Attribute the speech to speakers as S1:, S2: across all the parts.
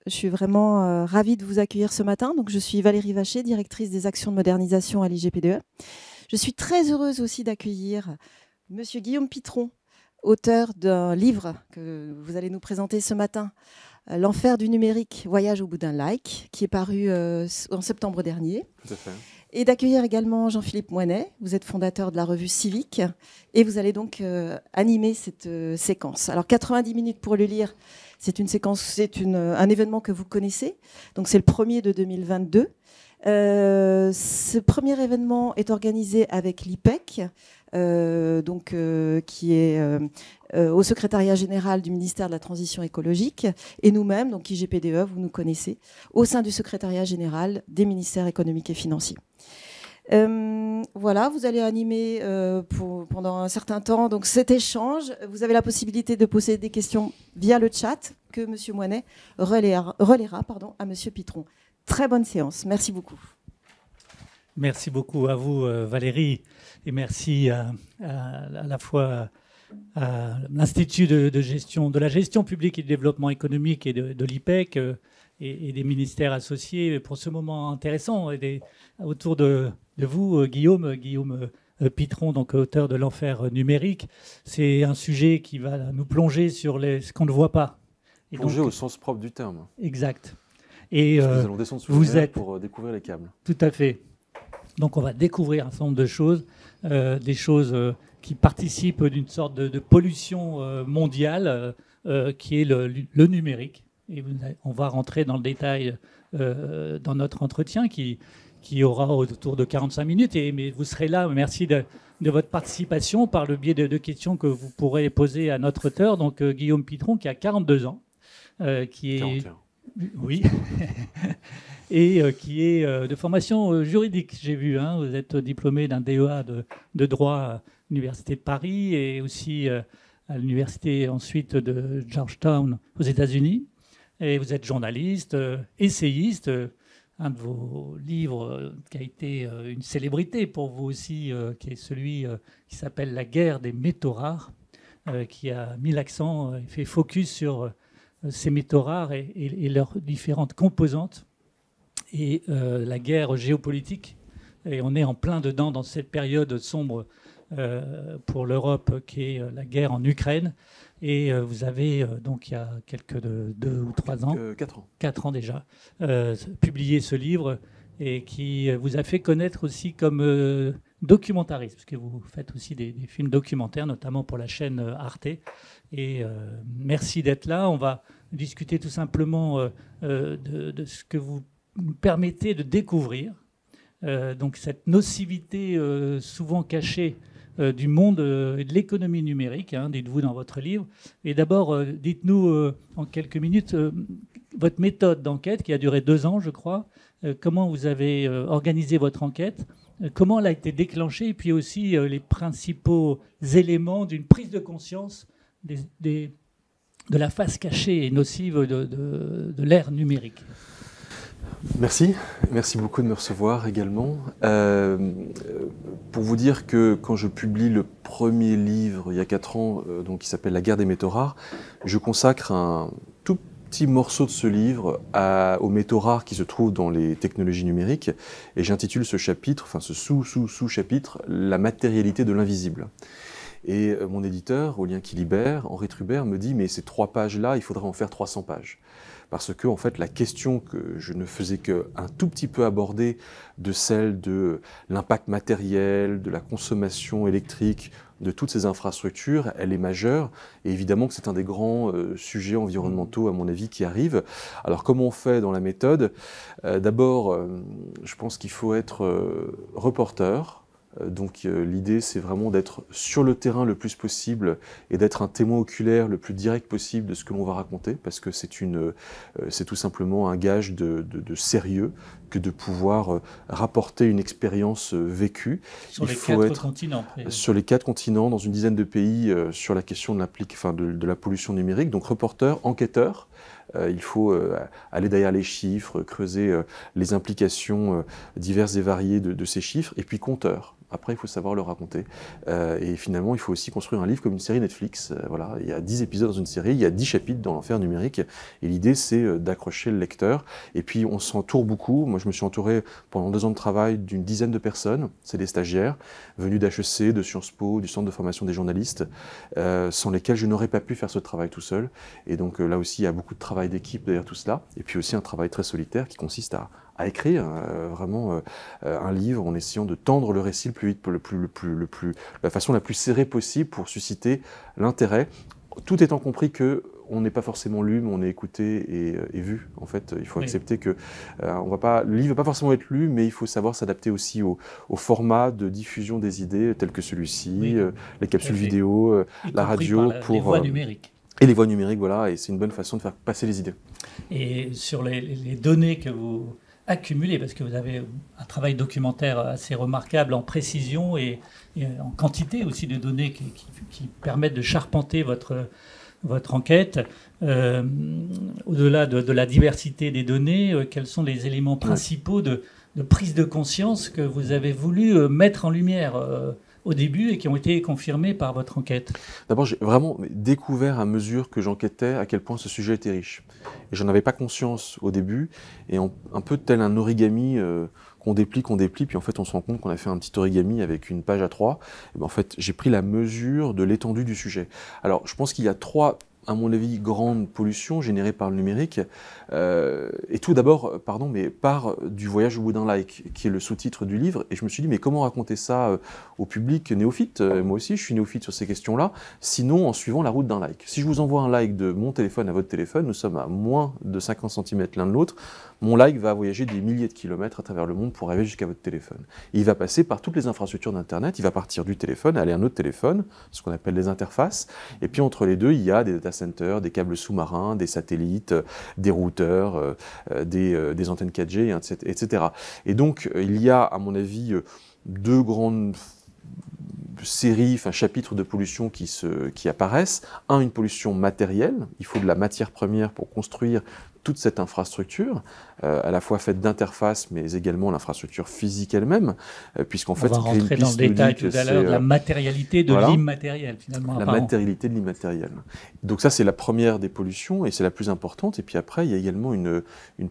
S1: Je suis vraiment ravie de vous accueillir ce matin. Donc, je suis Valérie Vacher, directrice des actions de modernisation à l'IGPDE. Je suis très heureuse aussi d'accueillir Monsieur Guillaume Pitron, auteur d'un livre que vous allez nous présenter ce matin, L'enfer du numérique, voyage au bout d'un like, qui est paru en septembre dernier.
S2: Tout à fait.
S1: Et d'accueillir également Jean-Philippe Moinet. Vous êtes fondateur de la revue Civique et vous allez donc animer cette séquence. Alors 90 minutes pour le lire, c'est une séquence, un événement que vous connaissez. Donc c'est le premier de 2022. Ce premier événement est organisé avec l'IPEC, qui est au secrétariat général du ministère de la Transition écologique, et nous-mêmes, donc IGPDE, vous nous connaissez, au sein du secrétariat général des ministères économiques et financiers. Voilà, vous allez animer pendant un certain temps donc cet échange. Vous avez la possibilité de poser des questions via le chat que M. Moinet relaiera à M. Pitron. Très bonne séance. Merci beaucoup.
S3: Merci beaucoup à vous, Valérie, et merci à la fois à l'Institut de la gestion publique et du développement économique et de l'IPEC et des ministères associés pour ce moment intéressant autour de vous, Guillaume Pitron, donc auteur de l'enfer numérique. C'est un sujet qui va nous plonger sur ce qu'on ne voit pas.
S2: Plonger au sens propre du terme.
S3: Exact. Et
S2: nous allons descendre sous les mers pour découvrir les câbles.
S3: Tout à fait. Donc on va découvrir un certain nombre de choses, des choses qui participent d'une sorte de pollution mondiale qui est le numérique. Et on va rentrer dans le détail dans notre entretien qui aura autour de 45 minutes. Mais vous serez là. Merci de votre participation par le biais de questions que vous pourrez poser à notre auteur, donc Guillaume Pitron, qui a 42 ans, qui est...
S2: 41.
S3: Oui, et qui est de formation juridique, j'ai vu. Vous êtes diplômé d'un DEA de droit à l'Université de Paris et aussi à l'Université ensuite de Georgetown aux États-Unis. Et vous êtes journaliste, essayiste. Un de vos livres qui a été une célébrité pour vous aussi, qui est celui qui s'appelle La guerre des métaux rares, qui a mis l'accent et fait focus sur ces métaux rares et leurs différentes composantes et la guerre géopolitique. Et on est en plein dedans dans cette période sombre pour l'Europe qui est la guerre en Ukraine. Et vous avez, donc il y a quelques 2 ou 3 ans,
S2: 4 ans.
S3: 4 ans déjà, publié ce livre et qui vous a fait connaître aussi comme documentariste, parce que vous faites aussi des films documentaires, notamment pour la chaîne Arte. Et merci d'être là. On va discuter tout simplement de ce que vous nous permettez de découvrir. Donc cette nocivité souvent cachée du monde et de l'économie numérique, dites-vous dans votre livre. Et d'abord, dites-nous en quelques minutes votre méthode d'enquête qui a duré 2 ans, je crois. Comment vous avez organisé votre enquête, comment elle a été déclenchée, et puis aussi les principaux éléments d'une prise de conscience de la face cachée et nocive de l'ère numérique.
S2: Merci beaucoup de me recevoir également. Pour vous dire que quand je publie le premier livre il y a 4 ans, donc qui s'appelle La guerre des métaux rares, je consacre un tout petit morceau de ce livre aux métaux rares qui se trouvent dans les technologies numériques, et j'intitule ce chapitre, enfin ce sous-chapitre, La matérialité de l'invisible. Et mon éditeur, Au lien qui libère, Henri Trubert, me dit « mais ces 3 pages-là, il faudrait en faire 300 pages ». Parce que en fait, la question que je ne faisais qu'un tout petit peu aborder, de celle de l'impact matériel, de la consommation électrique, de toutes ces infrastructures, elle est majeure. Et évidemment que c'est un des grands sujets environnementaux, à mon avis, qui arrivent. Alors comment on fait dans la méthode ? D'abord, je pense qu'il faut être reporter. Donc l'idée, c'est vraiment d'être sur le terrain le plus possible et d'être un témoin oculaire le plus direct possible de ce que l'on va raconter, parce que c'est tout simplement un gage de sérieux que de pouvoir rapporter une expérience vécue.
S3: Sur les 4 continents.
S2: Sur les 4 continents, dans une dizaine de pays, sur la question de la pollution numérique. Donc reporter, enquêteur, il faut aller derrière les chiffres, creuser les implications diverses et variées de ces chiffres, et puis compteur. Après, il faut savoir le raconter. Et finalement, il faut aussi construire un livre comme une série Netflix. Voilà, il y a 10 épisodes dans une série, il y a 10 chapitres dans l'enfer numérique. Et l'idée, c'est d'accrocher le lecteur. Et puis, on s'entoure beaucoup. Moi, je me suis entouré pendant 2 ans de travail d'une dizaine de personnes. C'est des stagiaires venus d'HEC, de Sciences Po, du Centre de formation des journalistes, sans lesquels je n'aurais pas pu faire ce travail tout seul. Et donc, là aussi, il y a beaucoup de travail d'équipe derrière tout cela. Et puis aussi un travail très solitaire qui consiste à écrire vraiment un livre en essayant de tendre le récit le plus vite, la façon la plus serrée possible pour susciter l'intérêt, tout étant compris que on n'est pas forcément lu, mais on est écouté et vu. En fait, il faut accepter que le livre ne va pas forcément être lu, mais il faut savoir s'adapter aussi au format de diffusion des idées, tels que celui-ci, les capsules vidéo, la radio,
S3: les voies numériques.
S2: Et les voies numériques, voilà, et c'est une bonne façon de faire passer les idées.
S3: Et sur les données que vous accumulées, parce que vous avez un travail documentaire assez remarquable en précision et en quantité aussi de données qui permettent de charpenter votre enquête. Au-delà de la diversité des données, quels sont les éléments principaux de prise de conscience que vous avez voulu mettre en lumière au début et qui ont été confirmés par votre enquête?
S2: D'abord, j'ai vraiment découvert à mesure que j'enquêtais à quel point ce sujet était riche. Et j'en avais pas conscience au début, et un peu tel un origami qu'on déplie, puis en fait on se rend compte qu'on a fait un petit origami avec une page A3. Et ben en fait, j'ai pris la mesure de l'étendue du sujet. Alors, je pense qu'il y a 3, à mon avis, grande pollution générée par le numérique. Et tout d'abord, mais part du voyage au bout d'un like, qui est le sous-titre du livre. Et je me suis dit, mais comment raconter ça au public néophyte? Moi aussi, je suis néophyte sur ces questions-là, sinon en suivant la route d'un like. Si je vous envoie un like de mon téléphone à votre téléphone, nous sommes à moins de 50 cm l'un de l'autre, mon like va voyager des milliers de kilomètres à travers le monde pour arriver jusqu'à votre téléphone. Et il va passer par toutes les infrastructures d'Internet, il va partir du téléphone, aller à un autre téléphone, ce qu'on appelle les interfaces, et puis entre les deux, il y a des data centers, des câbles sous-marins, des satellites, des routeurs, des antennes 4G, etc. Et donc, il y a, à mon avis, 2 grandes chapitres de pollution qui apparaissent. Une pollution matérielle, il faut de la matière première pour construire toute cette infrastructure, à la fois faite d'interfaces, mais également l'infrastructure physique elle-même, puisqu'en fait...
S3: On va rentrer dans le détail tout à l'heure, la matérialité de l'immatériel, finalement.
S2: La matérialité de l'immatériel. Donc ça, c'est la première des pollutions, et c'est la plus importante. Et puis après, il y a également une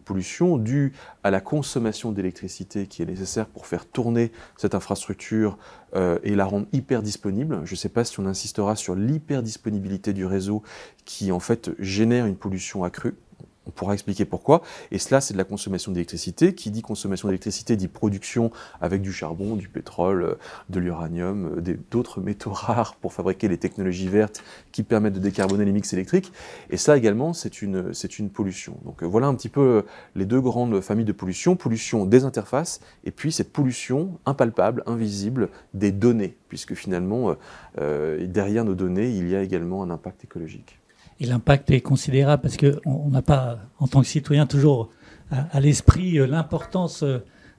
S2: pollution due à la consommation d'électricité qui est nécessaire pour faire tourner cette infrastructure et la rendre hyper disponible. Je ne sais pas si on insistera sur l'hyperdisponibilité du réseau qui, en fait, génère une pollution accrue. On pourra expliquer pourquoi. Et cela, c'est de la consommation d'électricité. Qui dit consommation d'électricité dit production avec du charbon, du pétrole, de l'uranium, d'autres métaux rares pour fabriquer les technologies vertes qui permettent de décarboner les mix électriques. Et ça également, c'est une pollution. Donc voilà un petit peu les 2 grandes familles de pollution. Pollution des interfaces et puis cette pollution impalpable, invisible des données. Puisque finalement, derrière nos données, il y a également un impact écologique.
S3: Et l'impact est considérable parce qu'on n'a pas, en tant que citoyen, toujours à l'esprit l'importance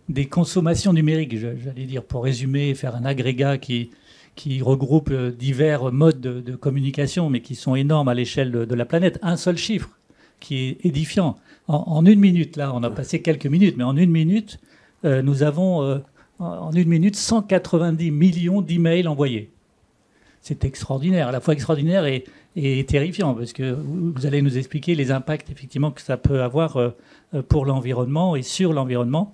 S3: des consommations numériques, j'allais dire, pour résumer, faire un agrégat qui regroupe divers modes de communication, mais qui sont énormes à l'échelle de la planète. Un seul chiffre qui est édifiant. En 1 minute, là, on a passé quelques minutes, mais en 1 minute, nous avons en 1 minute 190 millions d'emails envoyés. C'est extraordinaire, à la fois extraordinaire et terrifiant, parce que vous allez nous expliquer les impacts effectivement que ça peut avoir pour l'environnement et sur l'environnement.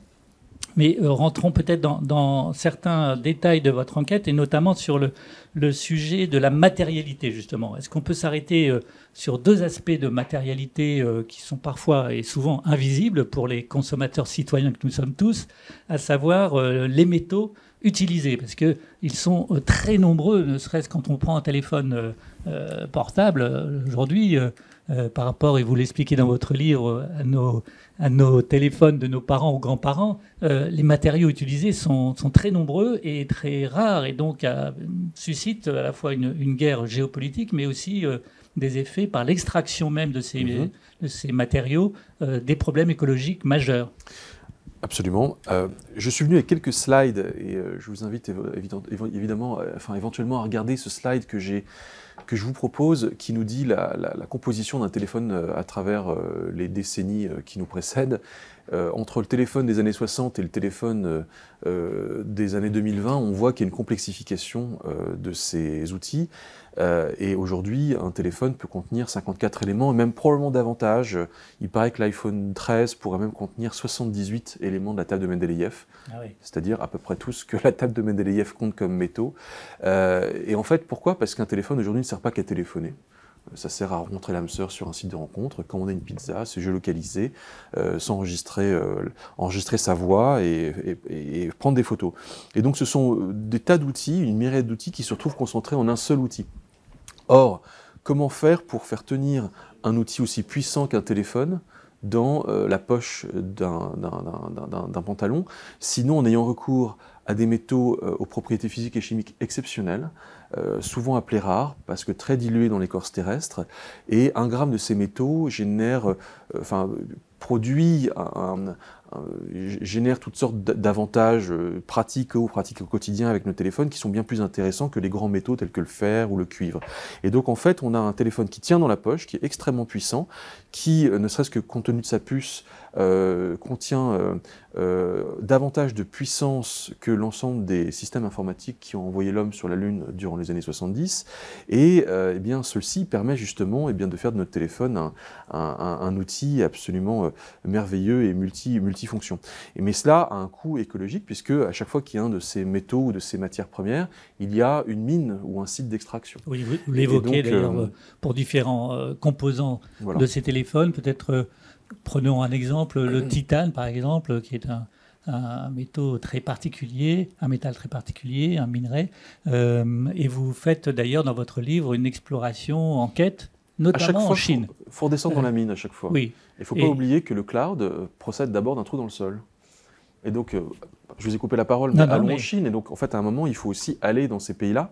S3: Mais rentrons peut-être dans certains détails de votre enquête, et notamment sur le sujet de la matérialité, justement. Est-ce qu'on peut s'arrêter sur 2 aspects de matérialité qui sont parfois et souvent invisibles pour les consommateurs citoyens que nous sommes tous, à savoir les métaux utilisés, parce qu'ils sont très nombreux, ne serait-ce quand on prend un téléphone portable aujourd'hui, par rapport, et vous l'expliquez dans votre livre, à nos téléphones de nos parents ou grands-parents, les matériaux utilisés sont très nombreux et très rares, et donc suscitent à la fois une guerre géopolitique, mais aussi des effets par l'extraction même de ces matériaux, des problèmes écologiques majeurs.
S2: Absolument. Je suis venu avec quelques slides et je vous invite évidemment, éventuellement à regarder ce slide que je vous propose, qui nous dit la composition d'un téléphone à travers les décennies qui nous précèdent. Entre le téléphone des années 60 et le téléphone des années 2020, on voit qu'il y a une complexification de ces outils. Et aujourd'hui, un téléphone peut contenir 54 éléments, et même probablement davantage. Il paraît que l'iPhone 13 pourrait même contenir 78 éléments de la table de Mendeleïev, c'est-à-dire à peu près tout ce que la table de Mendeleïev compte comme métaux. Et en fait, pourquoi ? Parce qu'un téléphone aujourd'hui ne sert pas qu'à téléphoner. Ça sert à rencontrer l'âme sœur sur un site de rencontre, commander une pizza, se géolocaliser, enregistrer sa voix et prendre des photos. Et donc ce sont des tas d'outils, une myriade d'outils qui se retrouvent concentrés en un seul outil. Or, comment faire pour faire tenir un outil aussi puissant qu'un téléphone dans la poche d'un pantalon, sinon en ayant recours à des métaux aux propriétés physiques et chimiques exceptionnelles, souvent appelés rares, parce que très dilués dans l'écorce terrestre, et 1 gramme de ces métaux génère toutes sortes d'avantages pratiques au quotidien avec nos téléphones qui sont bien plus intéressants que les grands métaux tels que le fer ou le cuivre. Et donc en fait, on a un téléphone qui tient dans la poche, qui est extrêmement puissant, qui, ne serait-ce que compte tenu de sa puce, contient davantage de puissance que l'ensemble des systèmes informatiques qui ont envoyé l'homme sur la Lune durant les années 70. Et eh bien, ceci permet justement de faire de notre téléphone un outil absolument merveilleux et multifonction. Mais cela a un coût écologique, puisque à chaque fois qu'il y a un de ces métaux ou de ces matières premières, il y a une mine ou un site d'extraction.
S3: Oui, vous l'évoquez d'ailleurs pour différents composants de ces téléphones. Peut-être prenons un exemple, le titane par exemple, qui est un métaux très particulier, un métal très particulier, un minerai. Et vous faites d'ailleurs dans votre livre une exploration enquête, notamment en Chine.
S2: Il faut redescendre dans la mine à chaque fois.
S3: Oui.
S2: Il ne faut pas oublier que le cloud procède d'abord d'un trou dans le sol. Et donc, je vous ai coupé la parole, mais allons en Chine. Et donc, en fait, à un moment, il faut aussi aller dans ces pays-là.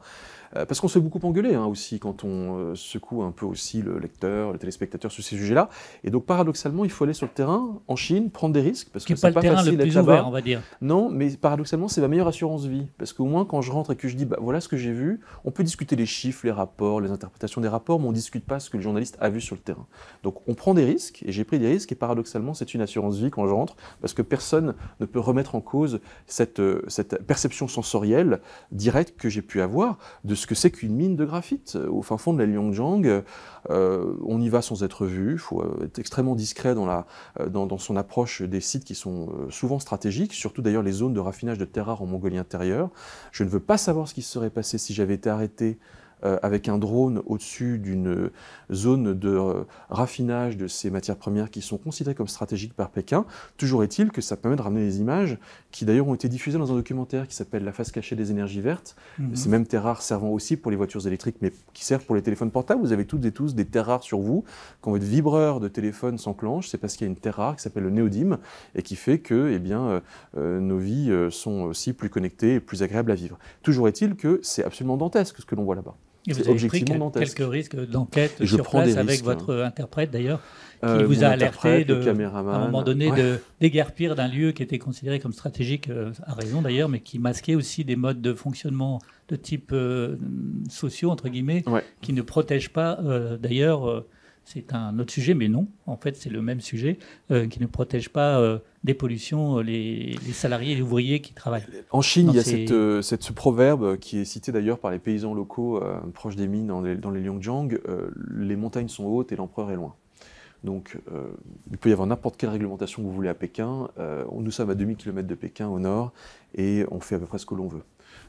S2: Parce qu'on se fait beaucoup engueuler aussi quand on secoue un peu aussi le lecteur, le téléspectateur sur ces sujets-là. Et donc paradoxalement, il faut aller sur le terrain, en Chine, prendre des risques. Parce que
S3: c'est pas le terrain le plus ouvert, on va dire.
S2: Non, mais paradoxalement, c'est ma meilleure assurance vie. Parce qu'au moins, quand je rentre et que je dis, voilà ce que j'ai vu, on peut discuter les chiffres, les rapports, les interprétations des rapports, mais on ne discute pas ce que le journaliste a vu sur le terrain. Donc on prend des risques, et j'ai pris des risques, et paradoxalement, c'est une assurance vie quand je rentre, parce que personne ne peut remettre en cause cette perception sensorielle directe que j'ai pu avoir de ce que c'est qu'une mine de graphite au fin fond de la Liangjiang. On y va sans être vu, il faut être extrêmement discret dans son approche des sites qui sont souvent stratégiques, surtout d'ailleurs les zones de raffinage de terres rares en Mongolie intérieure. Je ne veux pas savoir ce qui se serait passé si j'avais été arrêté avec un drone au-dessus d'une zone de raffinage de ces matières premières qui sont considérées comme stratégiques par Pékin. Toujours est-il que ça permet de ramener des images qui d'ailleurs ont été diffusées dans un documentaire qui s'appelle « La face cachée des énergies vertes ». Ces mêmes terres rares servant aussi pour les voitures électriques, mais qui servent pour les téléphones portables. Vous avez toutes et tous des terres rares sur vous. Quand votre vibreur de téléphone s'enclenche, c'est parce qu'il y a une terre rare qui s'appelle le néodyme et qui fait que nos vies sont aussi plus connectées et plus agréables à vivre. Toujours est-il que c'est absolument dantesque ce que l'on voit là-bas.
S3: Et vous avez pris quelques risques d'enquête sur place avec votre interprète d'ailleurs, qui vous a alerté à un moment donné de déguerpir d'un lieu qui était considéré comme stratégique, à raison d'ailleurs, mais qui masquait aussi des modes de fonctionnement de type sociaux, entre guillemets, qui ne protègent pas d'ailleurs... c'est un autre sujet, mais non, en fait, c'est le même sujet, qui ne protège pas des pollutions les salariés et les ouvriers qui travaillent.
S2: En Chine, il y a ce proverbe qui est cité d'ailleurs par les paysans locaux proches des mines dans les Liangjiang, les montagnes sont hautes et l'empereur est loin. Donc, il peut y avoir n'importe quelle réglementation que vous voulez à Pékin. Nous sommes à 2000 km de Pékin au nord et on fait à peu près ce que l'on veut.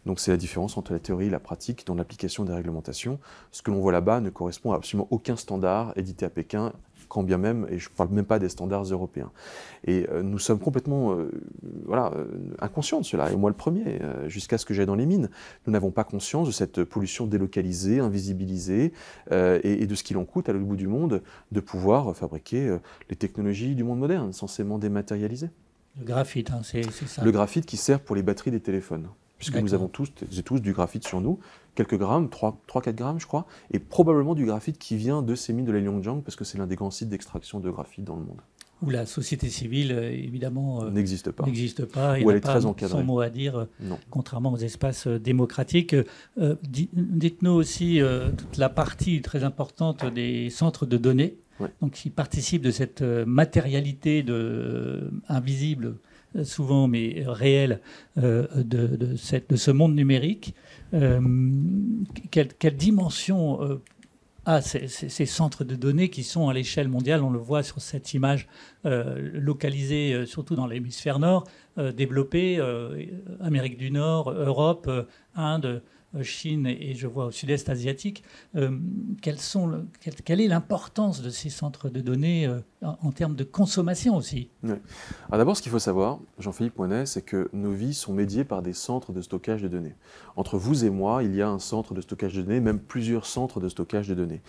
S2: Donc c'est la différence entre la théorie et la pratique dans l'application des réglementations. Ce que l'on voit là-bas ne correspond à absolument aucun standard édité à Pékin, quand bien même, et je ne parle même pas des standards européens. Et nous sommes complètement inconscients de cela, et moi le premier, jusqu'à ce que j'aille dans les mines. Nous n'avons pas conscience de cette pollution délocalisée, invisibilisée, et de ce qu'il en coûte à l'autre bout du monde de pouvoir fabriquer les technologies du monde moderne, censément dématérialisées.
S3: Le graphite, c'est ça.
S2: Le graphite qui sert pour les batteries des téléphones. Puisque nous avons tous du graphite sur nous, quelques grammes, 3-4 grammes je crois, et probablement du graphite qui vient de ces mines de la Liangjiang, parce que c'est l'un des grands sites d'extraction de graphite dans le monde.
S3: où la société civile, évidemment,
S2: n'existe pas.
S3: Il
S2: Où elle
S3: n'y
S2: est
S3: a
S2: très
S3: pas
S2: encadrée.
S3: son mot à dire,
S2: Non.
S3: contrairement aux espaces démocratiques. Dites-nous aussi toute la partie très importante des centres de données,
S2: Ouais.
S3: donc qui participent de cette matérialité invisible, souvent mais réelle, de ce monde numérique. Quelle dimension ces centres de données qui sont à l'échelle mondiale? On le voit sur cette image localisée surtout dans l'hémisphère nord, développée Amérique du Nord, Europe, Inde, Chine et je vois au sud-est asiatique. Quelle est l'importance de ces centres de données en termes de consommation aussi?
S2: Ouais. Alors d'abord, ce qu'il faut savoir, Jean-Philippe Poinet, c'est que nos vies sont médiées par des centres de stockage de données. Entre vous et moi, il y a un centre de stockage de données, même plusieurs centres de stockage de données.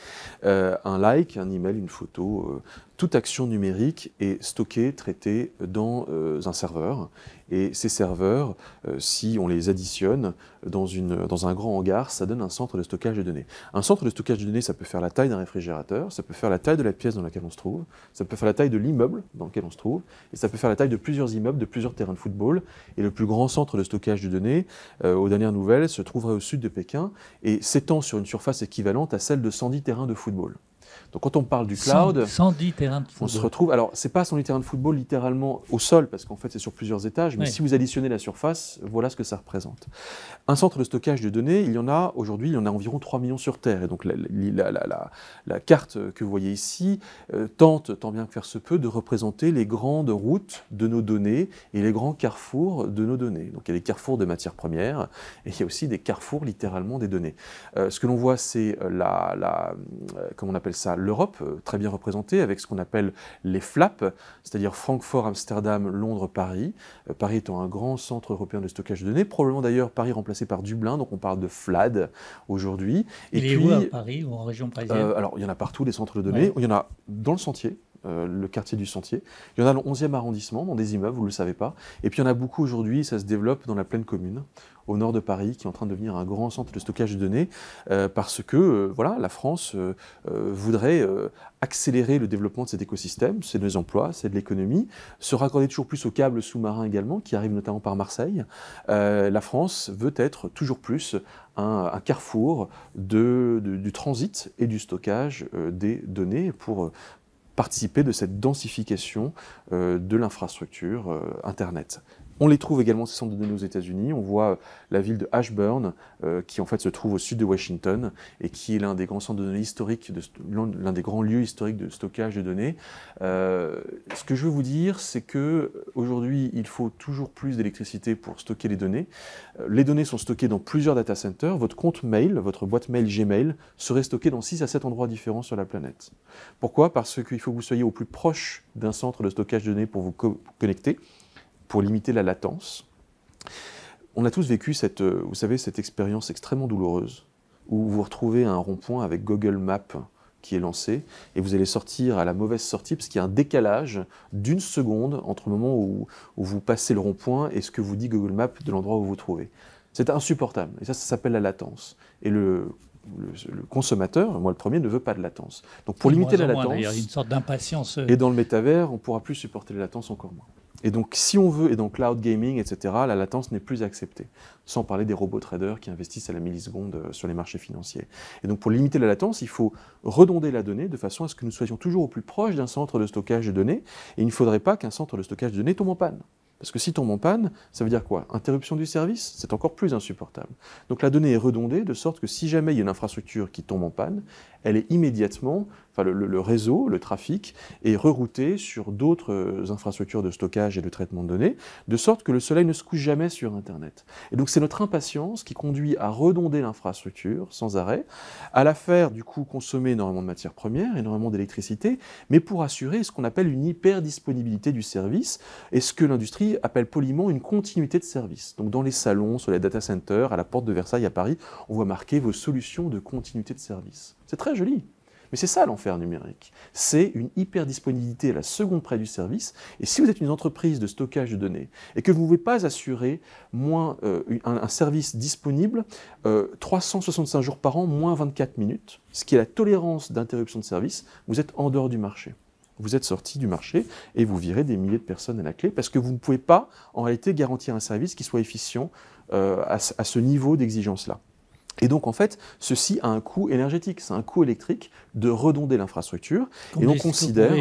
S2: Un like, un email, une photo, toute action numérique est stockée, traitée dans un serveur. Et ces serveurs, si on les additionne dans un grand hangar, ça donne un centre de stockage de données. Un centre de stockage de données, ça peut faire la taille d'un réfrigérateur, ça peut faire la taille de la pièce dans laquelle on se trouve, ça peut faire la taille de l'immeuble dans lequel on se trouve, et ça peut faire la taille de plusieurs immeubles, de plusieurs terrains de football. Et le plus grand centre de stockage de données, aux dernières nouvelles, se trouverait au sud de Pékin et s'étend sur une surface équivalente à celle de 110 terrains de football. Donc quand on parle du cloud,
S3: 110 terrains de football.
S2: On se retrouve, alors c'est pas 110 terrains de football littéralement au sol, parce qu'en fait c'est sur plusieurs étages, mais si vous additionnez la surface, voilà ce que ça représente. Un centre de stockage de données, aujourd'hui, il y en a environ 3 millions sur Terre. Et donc la carte que vous voyez ici tente, tant bien que faire se peut, de représenter les grandes routes de nos données et les grands carrefours de nos données. Donc il y a des carrefours de matières premières, et il y a aussi des carrefours littéralement des données. Ce que l'on voit, c'est comment on appelle ça, l'Europe, très bien représentée, avec ce qu'on appelle les FLAP, c'est-à-dire Francfort, Amsterdam, Londres, Paris. Paris étant un grand centre européen de stockage de données, probablement d'ailleurs Paris remplacé par Dublin, donc on parle de FLAD aujourd'hui.
S3: Il est où à Paris ou en région parisienne?
S2: Alors il y en a partout, les centres de données. Il y en a dans le Sentier, le quartier du Sentier. Il y en a dans le 11e arrondissement, dans des immeubles, vous ne le savez pas. Et puis il y en a beaucoup aujourd'hui, ça se développe dans la Plaine Commune, au nord de Paris, qui est en train de devenir un grand centre de stockage de données, parce que la France voudrait accélérer le développement de cet écosystème, c'est des emplois, c'est de l'économie, se raccorder toujours plus aux câbles sous-marins également, qui arrivent notamment par Marseille. La France veut être toujours plus un carrefour du transit et du stockage des données pour participer de cette densification de l'infrastructure Internet. On les trouve également, ces centres de données, aux États-Unis. On voit la ville de Ashburn, qui en fait se trouve au sud de Washington, et qui est l'un des grands centres de données historiques, l'un des grands lieux historiques de stockage de données. Ce que je veux vous dire, c'est qu'aujourd'hui, il faut toujours plus d'électricité pour stocker les données. Les données sont stockées dans plusieurs data centers. Votre compte mail, votre boîte mail Gmail, serait stocké dans 6 à 7 endroits différents sur la planète. Pourquoi? Parce qu'il faut que vous soyez au plus proche d'un centre de stockage de données pour vous connecter, pour limiter la latence. On a tous vécu cette expérience extrêmement douloureuse, où vous vous retrouvez à un rond-point avec Google Maps qui est lancé, et vous allez sortir à la mauvaise sortie, parce qu'il y a un décalage d'1 seconde entre le moment où vous passez le rond-point et ce que vous dit Google Maps de l'endroit où vous vous trouvez. C'est insupportable, et ça s'appelle la latence. Et le consommateur, moi le premier, ne veut pas de latence. Donc pour limiter la latence,
S3: il y a une sorte d'impatience.
S2: Et dans le métavers, on ne pourra plus supporter la latence encore moins. Et donc, si on veut, et dans cloud gaming, etc., la latence n'est plus acceptée. Sans parler des robots traders qui investissent à la milliseconde sur les marchés financiers. Et donc, pour limiter la latence, il faut redonder la donnée de façon à ce que nous soyons toujours au plus proche d'un centre de stockage de données. Et il ne faudrait pas qu'un centre de stockage de données tombe en panne. Parce que si tombe en panne, ça veut dire quoi? Interruption du service? C'est encore plus insupportable. Donc la donnée est redondée de sorte que si jamais il y a une infrastructure qui tombe en panne, elle est immédiatement, le réseau, le trafic, est rerouté sur d'autres infrastructures de stockage et de traitement de données, de sorte que le soleil ne se couche jamais sur Internet. Et donc c'est notre impatience qui conduit à redonder l'infrastructure sans arrêt, à la faire du coup consommer énormément de matières premières, énormément d'électricité, mais pour assurer ce qu'on appelle une hyper-disponibilité du service, et ce que l'industrie appelle poliment une continuité de service. Donc dans les salons, sur les data centers, à la porte de Versailles à Paris, on voit marquer vos solutions de continuité de service. C'est très joli. Mais c'est ça l'enfer numérique. C'est une hyper-disponibilité à la seconde près du service. Et si vous êtes une entreprise de stockage de données et que vous ne pouvez pas assurer un service disponible 365 jours par an, moins 24 minutes, ce qui est la tolérance d'interruption de service, vous êtes en dehors du marché. vous êtes sorti du marché et vous virez des milliers de personnes à la clé parce que vous ne pouvez pas, en réalité, garantir un service qui soit efficient à ce niveau d'exigence-là. Et donc, en fait, ceci a un coût énergétique, c'est un coût électrique de redonder l'infrastructure. Et on considère,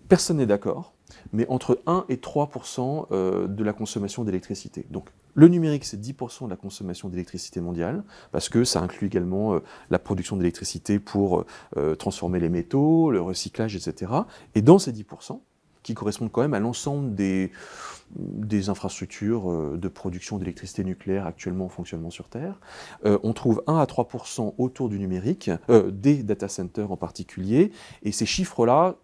S2: personne n'est d'accord, mais entre 1 et 3% de la consommation d'électricité. Donc, le numérique, c'est 10% de la consommation d'électricité mondiale, parce que ça inclut également la production d'électricité pour transformer les métaux, le recyclage, etc. Et dans ces 10%, qui correspondent quand même à l'ensemble des infrastructures de production d'électricité nucléaire actuellement en fonctionnement sur Terre. On trouve 1 à 3% autour du numérique, des data centers en particulier, et ces chiffres-là,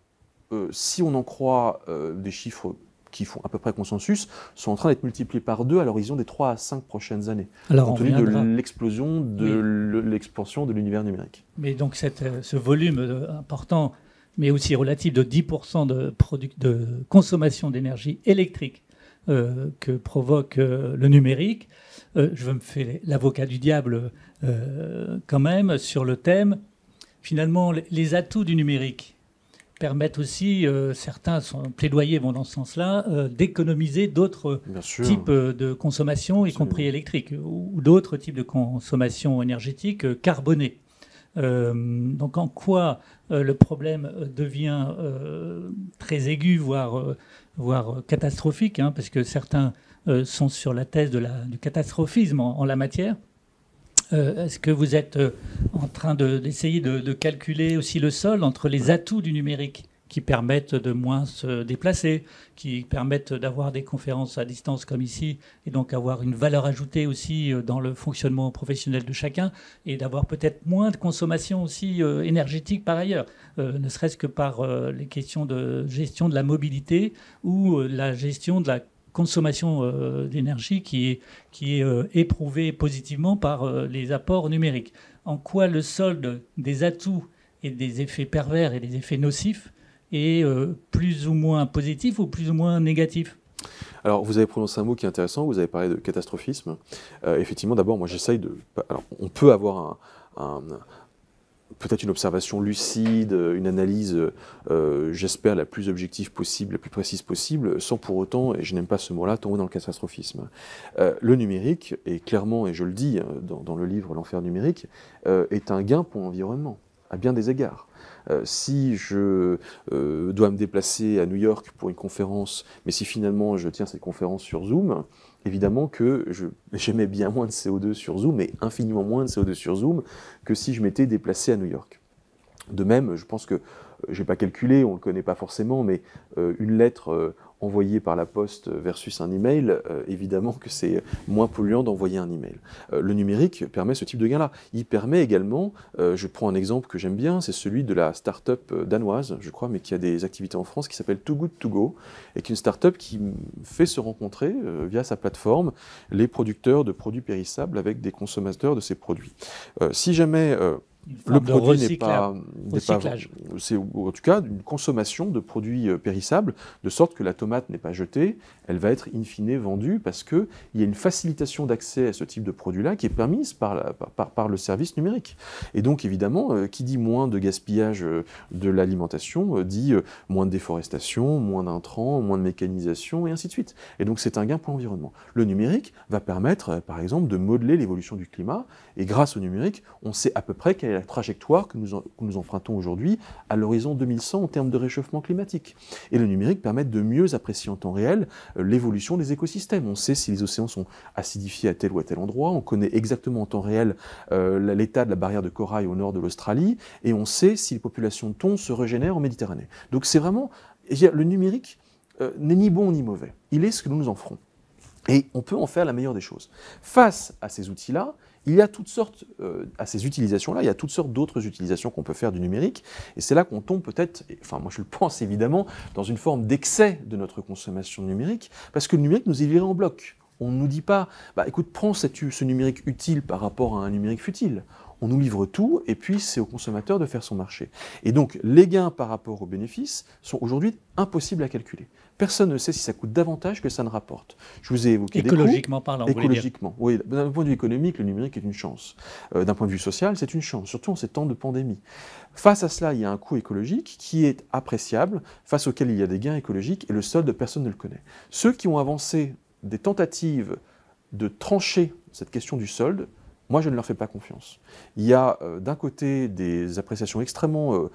S2: si on en croit des chiffres qui font à peu près consensus, sont en train d'être multipliés par 2 à l'horizon des 3 à 5 prochaines années, compte tenu de l'explosion de l'expansion de l'univers numérique.
S3: Mais donc ce volume important, mais aussi relatif de 10% de consommation d'énergie électrique que provoque le numérique, je me fais l'avocat du diable quand même sur le thème. Finalement, les atouts du numérique permettent aussi, certains plaidoyers vont dans ce sens-là, d'économiser d'autres types de consommation, y compris électrique, ou d'autres types de consommation énergétique carbonée. Donc en quoi le problème devient très aigu, voire catastrophique, hein, parce que certains sont sur la thèse du catastrophisme en la matière. Est-ce que vous êtes en train d'essayer de calculer aussi le solde entre les atouts du numérique qui permettent de moins se déplacer, qui permettent d'avoir des conférences à distance comme ici, et donc avoir une valeur ajoutée aussi dans le fonctionnement professionnel de chacun, et d'avoir peut-être moins de consommation aussi énergétique par ailleurs, ne serait-ce que par les questions de gestion de la mobilité ou la gestion de la consommation d'énergie qui est éprouvée positivement par les apports numériques. En quoi le solde des atouts et des effets pervers et des effets nocifs est plus ou moins positif ou plus ou moins négatif?
S2: Alors, vous avez prononcé un mot qui est intéressant, vous avez parlé de catastrophisme. Effectivement, d'abord, moi j'essaye de... Alors, on peut avoir peut-être une observation lucide, une analyse, j'espère, la plus objective possible, la plus précise possible, sans pour autant, et je n'aime pas ce mot-là, tomber dans le catastrophisme. Le numérique, et clairement, et je le dis dans le livre « L'enfer numérique », est un gain pour l'environnement, à bien des égards. Si je dois me déplacer à New York pour une conférence, mais si finalement je tiens cette conférence sur Zoom, évidemment que j'émets bien moins de CO2 sur Zoom, et infiniment moins de CO2 sur Zoom, que si je m'étais déplacé à New York. De même, je pense que, je n'ai pas calculé, on ne le connaît pas forcément, mais une lettre envoyée par la poste versus un email, évidemment que c'est moins polluant d'envoyer un email. Le numérique permet ce type de gain-là. Il permet également, je prends un exemple que j'aime bien, c'est celui de la start-up danoise, je crois, mais qui a des activités en France, qui s'appelle Too Good To Go, et qui est une start-up qui fait se rencontrer, via sa plateforme, les producteurs de produits périssables avec des consommateurs de ces produits. Si jamais... le produit n'est pas c'est en tout cas une consommation de produits périssables, de sorte que la tomate n'est pas jetée, elle va être in fine vendue parce qu'il y a une facilitation d'accès à ce type de produit-là qui est permise par le service numérique. Et donc évidemment, qui dit moins de gaspillage de l'alimentation, dit moins de déforestation, moins d'intrants, moins de mécanisation, et ainsi de suite. Et donc c'est un gain pour l'environnement. Le numérique va permettre, par exemple, de modeler l'évolution du climat, et grâce au numérique, on sait à peu près quelle est la trajectoire que nous empruntons aujourd'hui à l'horizon 2100 en termes de réchauffement climatique. Et le numérique permet de mieux apprécier en temps réel l'évolution des écosystèmes. On sait si les océans sont acidifiés à tel ou à tel endroit, on connaît exactement en temps réel l'état de la barrière de corail au nord de l'Australie, et on sait si les populations de thon se régénèrent en Méditerranée. Donc c'est vraiment... Le numérique n'est ni bon ni mauvais. Il est ce que nous en ferons. Et on peut en faire la meilleure des choses. Face à ces outils-là, il y a toutes sortes, à ces utilisations-là, il y a toutes sortes d'autres utilisations qu'on peut faire du numérique, et c'est là qu'on tombe peut-être, enfin moi je le pense évidemment, dans une forme d'excès de notre consommation numérique, parce que le numérique nous est livré en bloc. On ne nous dit pas, écoute, prends ce numérique utile par rapport à un numérique futile. On nous livre tout, et puis c'est au consommateur de faire son marché. Et donc, les gains par rapport aux bénéfices sont aujourd'hui impossibles à calculer. Personne ne sait si ça coûte davantage que ça ne rapporte. Je vous ai évoqué des coûts.
S3: Écologiquement parlant, vous voulez dire.
S2: Écologiquement, oui. D'un point de vue économique, le numérique est une chance. D'un point de vue social, c'est une chance, surtout en ces temps de pandémie. Face à cela, il y a un coût écologique qui est appréciable, face auquel il y a des gains écologiques, et le solde, personne ne le connaît. Ceux qui ont avancé des tentatives de trancher cette question du solde, moi, je ne leur fais pas confiance. Il y a d'un côté des appréciations extrêmement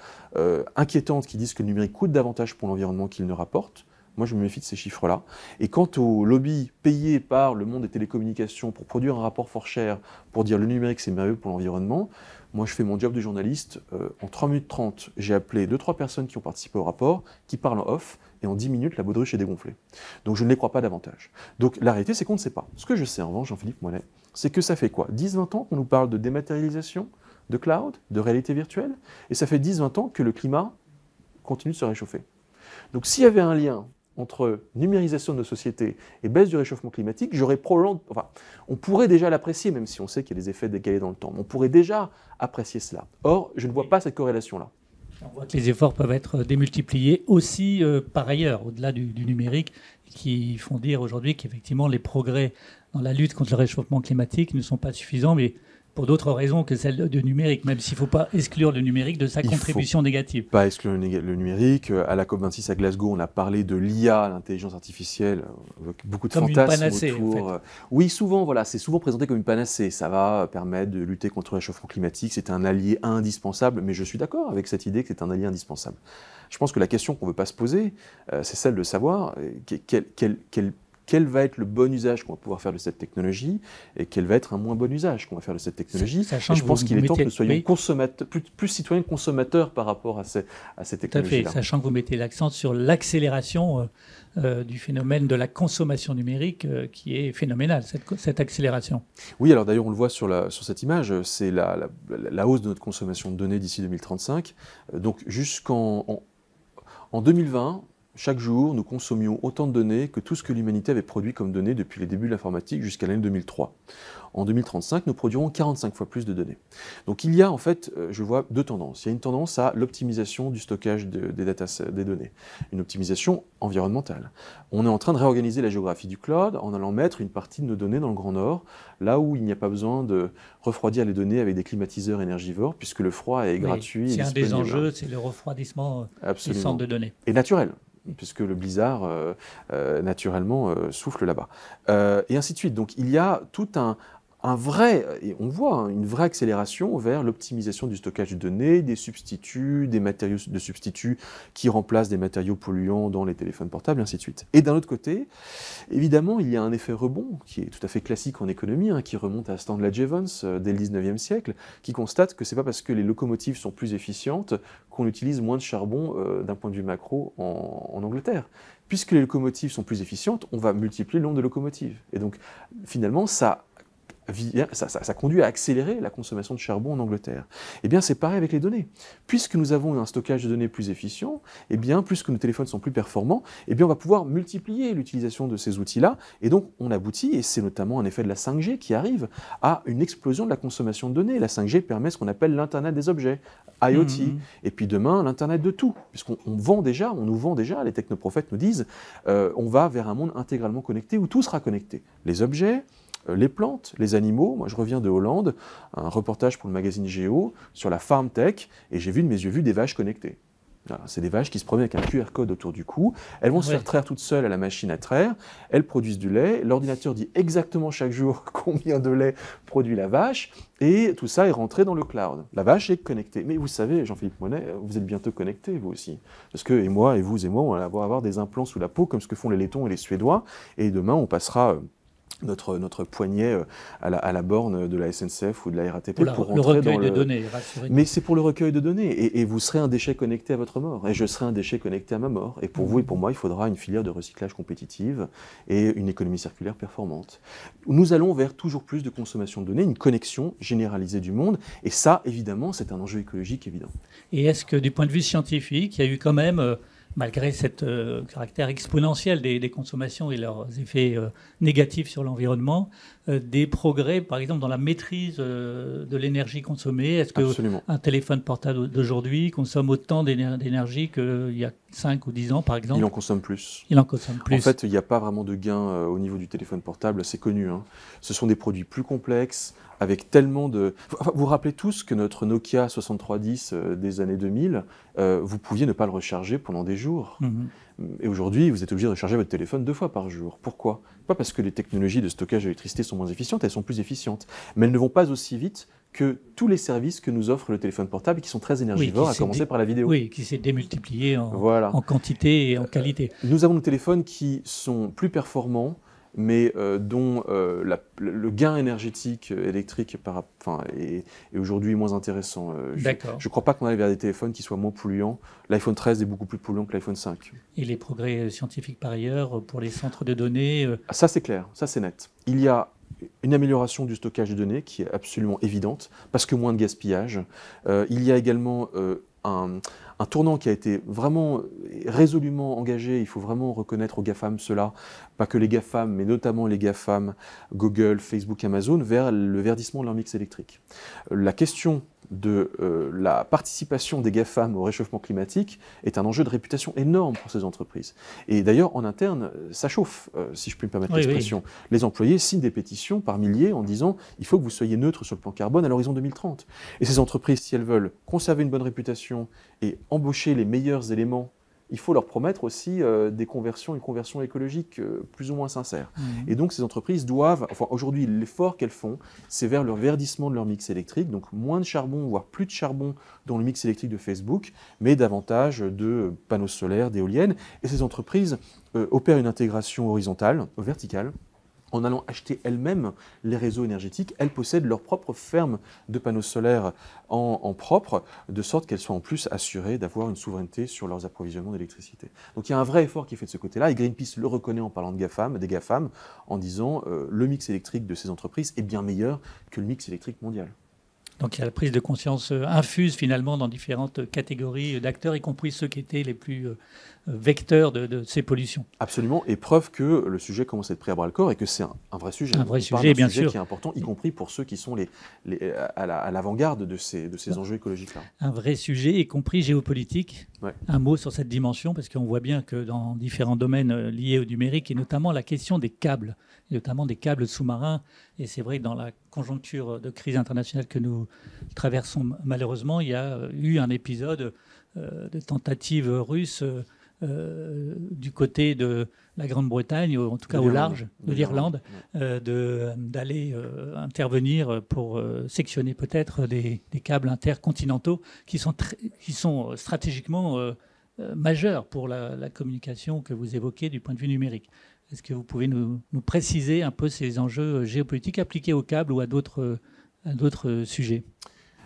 S2: inquiétantes qui disent que le numérique coûte davantage pour l'environnement qu'il ne rapporte. Moi, je me méfie de ces chiffres-là. Et quant au lobby payé par le monde des télécommunications pour produire un rapport fort cher pour dire le numérique, c'est merveilleux pour l'environnement, moi, je fais mon job de journaliste. En 3 minutes 30, j'ai appelé 2-3 personnes qui ont participé au rapport, qui parlent en off, et en 10 minutes, la baudruche est dégonflée. Donc, je ne les crois pas davantage. Donc, la réalité, c'est qu'on ne sait pas. Ce que je sais, en revanche, Jean-Philippe Moinet, c'est que ça fait quoi 10-20 ans qu'on nous parle de dématérialisation, de cloud, de réalité virtuelle, et ça fait 10-20 ans que le climat continue de se réchauffer. Donc, s'il y avait un lien entre numérisation de nos sociétés et baisse du réchauffement climatique, j'aurais probablement... Enfin, on pourrait déjà l'apprécier, même si on sait qu'il y a des effets décalés dans le temps. Mais on pourrait déjà apprécier cela. Or, je ne vois pas cette corrélation-là.
S3: On voit que les efforts peuvent être démultipliés aussi par ailleurs, au-delà du numérique, qui font dire aujourd'hui qu'effectivement les progrès dans la lutte contre le réchauffement climatique ne sont pas suffisants, mais pour d'autres raisons que celles du numérique, même s'il ne faut pas exclure le numérique de sa contribution négative.
S2: Pas exclure le numérique. À la COP26 à Glasgow, on a parlé de l'IA, l'intelligence artificielle, avec beaucoup de fantasmes
S3: une panacée,
S2: autour. En fait. Oui, souvent, voilà, c'est souvent présenté comme une panacée. Ça va permettre de lutter contre le réchauffement climatique. C'est un allié indispensable, mais je suis d'accord avec cette idée que c'est un allié indispensable. Je pense que la question qu'on ne veut pas se poser, c'est celle de savoir quel va être le bon usage qu'on va pouvoir faire de cette technologie et quel va être un moins bon usage qu'on va faire de cette technologie. Et je pense qu'il est temps que nous soyons plus citoyens que consommateurs par rapport à ces technologies-là.
S3: Tout à fait, sachant que vous mettez l'accent sur l'accélération du phénomène de la consommation numérique qui est phénoménale, cette accélération.
S2: Oui, alors d'ailleurs on le voit sur cette image, c'est la hausse de notre consommation de données d'ici 2035. Donc jusqu'en 2020, chaque jour, nous consommions autant de données que tout ce que l'humanité avait produit comme données depuis les débuts de l'informatique jusqu'à l'année 2003. En 2035, nous produirons 45 fois plus de données. Donc il y a en fait, je vois deux tendances. Il y a une tendance à l'optimisation du stockage des données, une optimisation environnementale. On est en train de réorganiser la géographie du cloud en allant mettre une partie de nos données dans le Grand Nord, là où il n'y a pas besoin de refroidir les données avec des climatiseurs énergivores, puisque le froid est gratuit.
S3: C'est un des enjeux, c'est le refroidissement des centres de données.
S2: Et naturel, puisque le blizzard, naturellement, souffle là-bas. Et ainsi de suite. Donc il y a tout un vrai, et on voit une vraie accélération vers l'optimisation du stockage de données, des substituts, des matériaux de substituts qui remplacent des matériaux polluants dans les téléphones portables, et ainsi de suite. Et d'un autre côté, évidemment, il y a un effet rebond qui est tout à fait classique en économie, qui remonte à Stanley Jevons dès le 19e siècle, qui constate que c'est pas parce que les locomotives sont plus efficientes qu'on utilise moins de charbon d'un point de vue macro en Angleterre. Puisque les locomotives sont plus efficientes, on va multiplier le nombre de locomotives. Et donc, finalement, ça conduit à accélérer la consommation de charbon en Angleterre. Eh bien, c'est pareil avec les données. Puisque nous avons un stockage de données plus efficient, eh bien, puisque nos téléphones sont plus performants, eh bien, on va pouvoir multiplier l'utilisation de ces outils-là. Et donc, on aboutit, et c'est notamment un effet de la 5G qui arrive, à une explosion de la consommation de données. La 5G permet ce qu'on appelle l'Internet des objets, IoT, et puis demain, l'Internet de tout. Puisqu'on nous vend déjà, les technoprophètes nous disent, on va vers un monde intégralement connecté où tout sera connecté. Les objets, les plantes, les animaux. Moi, je reviens de Hollande, un reportage pour le magazine Géo sur la farm tech, et j'ai vu de mes yeux des vaches connectées. Voilà, c'est des vaches qui se promènent avec un QR code autour du cou. Elles vont se faire traire toutes seules à la machine à traire. Elles produisent du lait. L'ordinateur dit exactement chaque jour combien de lait produit la vache. Et tout ça est rentré dans le cloud. La vache est connectée. Mais vous savez, Jean-Philippe Moinet, vous êtes bientôt connecté, vous aussi. Parce que, et vous et moi, on va avoir des implants sous la peau, comme ce que font les Lettons et les Suédois. Et demain, on passera notre poignet à la borne de la SNCF ou de la RATP pour rentrer
S3: le recueil
S2: dans
S3: de données, rassurez-nous.
S2: Mais c'est pour le recueil de données, et vous serez un déchet connecté à votre mort, et je serai un déchet connecté à ma mort. Et pour vous et pour moi, il faudra une filière de recyclage compétitive et une économie circulaire performante. Nous allons vers toujours plus de consommation de données, une connexion généralisée du monde, et ça, évidemment, c'est un enjeu écologique évident.
S3: Et est-ce que, du point de vue scientifique, il y a eu quand même malgré ce caractère exponentiel des consommations et leurs effets négatifs sur l'environnement, des progrès, par exemple, dans la maîtrise de l'énergie consommée. Est-ce qu'un téléphone portable d'aujourd'hui consomme autant d'énergie qu'il y a 5 ou 10 ans, par exemple?
S2: Il en consomme plus.
S3: Il en consomme plus.
S2: En fait, il n'y a pas vraiment de gain au niveau du téléphone portable, c'est connu, hein. Ce sont des produits plus complexes, avec tellement de... Vous vous rappelez tous que notre Nokia 6310 des années 2000, vous pouviez ne pas le recharger pendant des jours. Et aujourd'hui, vous êtes obligé de recharger votre téléphone 2 fois par jour. Pourquoi? Pas parce que les technologies de stockage d'électricité sont moins efficientes, elles sont plus efficientes. Mais elles ne vont pas aussi vite que tous les services que nous offre le téléphone portable, qui sont très énergivores, à commencer par la vidéo.
S3: Oui, qui s'est démultiplié en quantité et en qualité.
S2: Nous avons des téléphones qui sont plus performants, mais dont le gain énergétique électrique est aujourd'hui moins intéressant. Je ne crois pas qu'on aille vers des téléphones qui soient moins polluants. L'iPhone 13 est beaucoup plus polluant que l'iPhone 5.
S3: Et les progrès scientifiques par ailleurs pour les centres de données
S2: Ça c'est clair, ça c'est net. Il y a une amélioration du stockage de données qui est absolument évidente, parce que moins de gaspillage. Il y a également un tournant qui a été vraiment résolument engagé, il faut vraiment reconnaître aux GAFAM cela, pas que les GAFAM, mais notamment les GAFAM, Google, Facebook, Amazon, vers le verdissement de leur mix électrique. La question de la participation des GAFAM au réchauffement climatique est un enjeu de réputation énorme pour ces entreprises. Et d'ailleurs, en interne, ça chauffe, si je puis me permettre l'expression. Oui. Les employés signent des pétitions par milliers en disant « il faut que vous soyez neutre sur le plan carbone à l'horizon 2030 ». Et ces entreprises, si elles veulent conserver une bonne réputation et embaucher les meilleurs éléments, il faut leur promettre aussi une conversion écologique plus ou moins sincère. Et donc ces entreprises doivent, aujourd'hui l'effort qu'elles font, c'est vers le verdissement de leur mix électrique, donc moins de charbon, voire plus de charbon dans le mix électrique de Facebook, mais davantage de panneaux solaires, d'éoliennes. Et ces entreprises opèrent une intégration horizontale, verticale, en allant acheter elles-mêmes les réseaux énergétiques. Elles possèdent leur propre ferme de panneaux solaires en propre, de sorte qu'elles soient en plus assurées d'avoir une souveraineté sur leurs approvisionnements d'électricité. Donc il y a un vrai effort qui est fait de ce côté-là, et Greenpeace le reconnaît en parlant de GAFAM, des GAFAM, en disant le mix électrique de ces entreprises est bien meilleur que le mix électrique mondial.
S3: Donc il y a la prise de conscience infuse finalement dans différentes catégories d'acteurs, y compris ceux qui étaient les plus vecteurs de ces pollutions.
S2: Absolument, et preuve que le sujet commence à être pris à bras-le-corps et que c'est un vrai sujet.
S3: Un vrai sujet, bien sûr.
S2: Qui est important, y compris pour ceux qui sont à l'avant-garde de ces enjeux écologiques-là.
S3: Un vrai sujet, y compris géopolitique.
S2: Ouais.
S3: Un mot sur cette dimension, parce qu'on voit bien que dans différents domaines liés au numérique, et notamment la question des câbles, notamment des câbles sous-marins, et c'est vrai que dans la conjoncture de crise internationale que nous traversons malheureusement, il y a eu un épisode de tentative russe du côté de la Grande-Bretagne, en tout cas au large de l'Irlande, d'aller intervenir pour sectionner peut-être des câbles intercontinentaux qui sont stratégiquement majeurs pour la communication que vous évoquez du point de vue numérique. Est-ce que vous pouvez nous préciser un peu ces enjeux géopolitiques appliqués aux câbles ou à d'autres sujets ?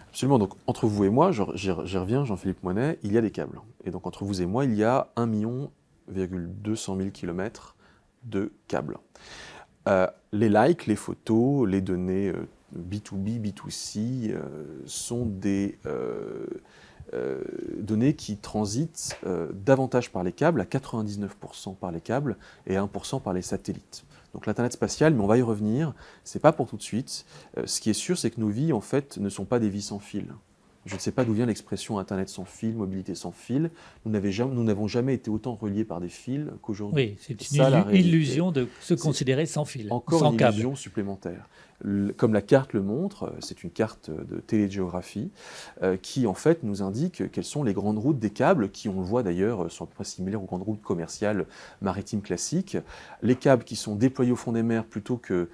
S2: Absolument. Donc, entre vous et moi, j'y reviens, Jean-Philippe Moinet, il y a des câbles. Et donc, entre vous et moi, il y a 1,2 million km de câbles. Les likes, les photos, les données B2B, B2C sont des données qui transitent davantage par les câbles, à 99% par les câbles et à 1% par les satellites. Donc l'Internet spatial, mais on va y revenir, c'est pas pour tout de suite. Ce qui est sûr, c'est que nos vies, en fait, ne sont pas des vies sans fil. Je ne sais pas d'où vient l'expression Internet sans fil, mobilité sans fil. Nous n'avons jamais été autant reliés par des fils qu'aujourd'hui.
S3: Oui, c'est une illusion de se considérer sans fil,
S2: encore
S3: sans
S2: une
S3: câble.
S2: Illusion supplémentaire. Comme la carte le montre, c'est une carte de télégéographie qui en fait nous indique quelles sont les grandes routes des câbles qui, on le voit d'ailleurs, sont à peu près similaires aux grandes routes commerciales maritimes classiques. Les câbles qui sont déployés au fond des mers plutôt que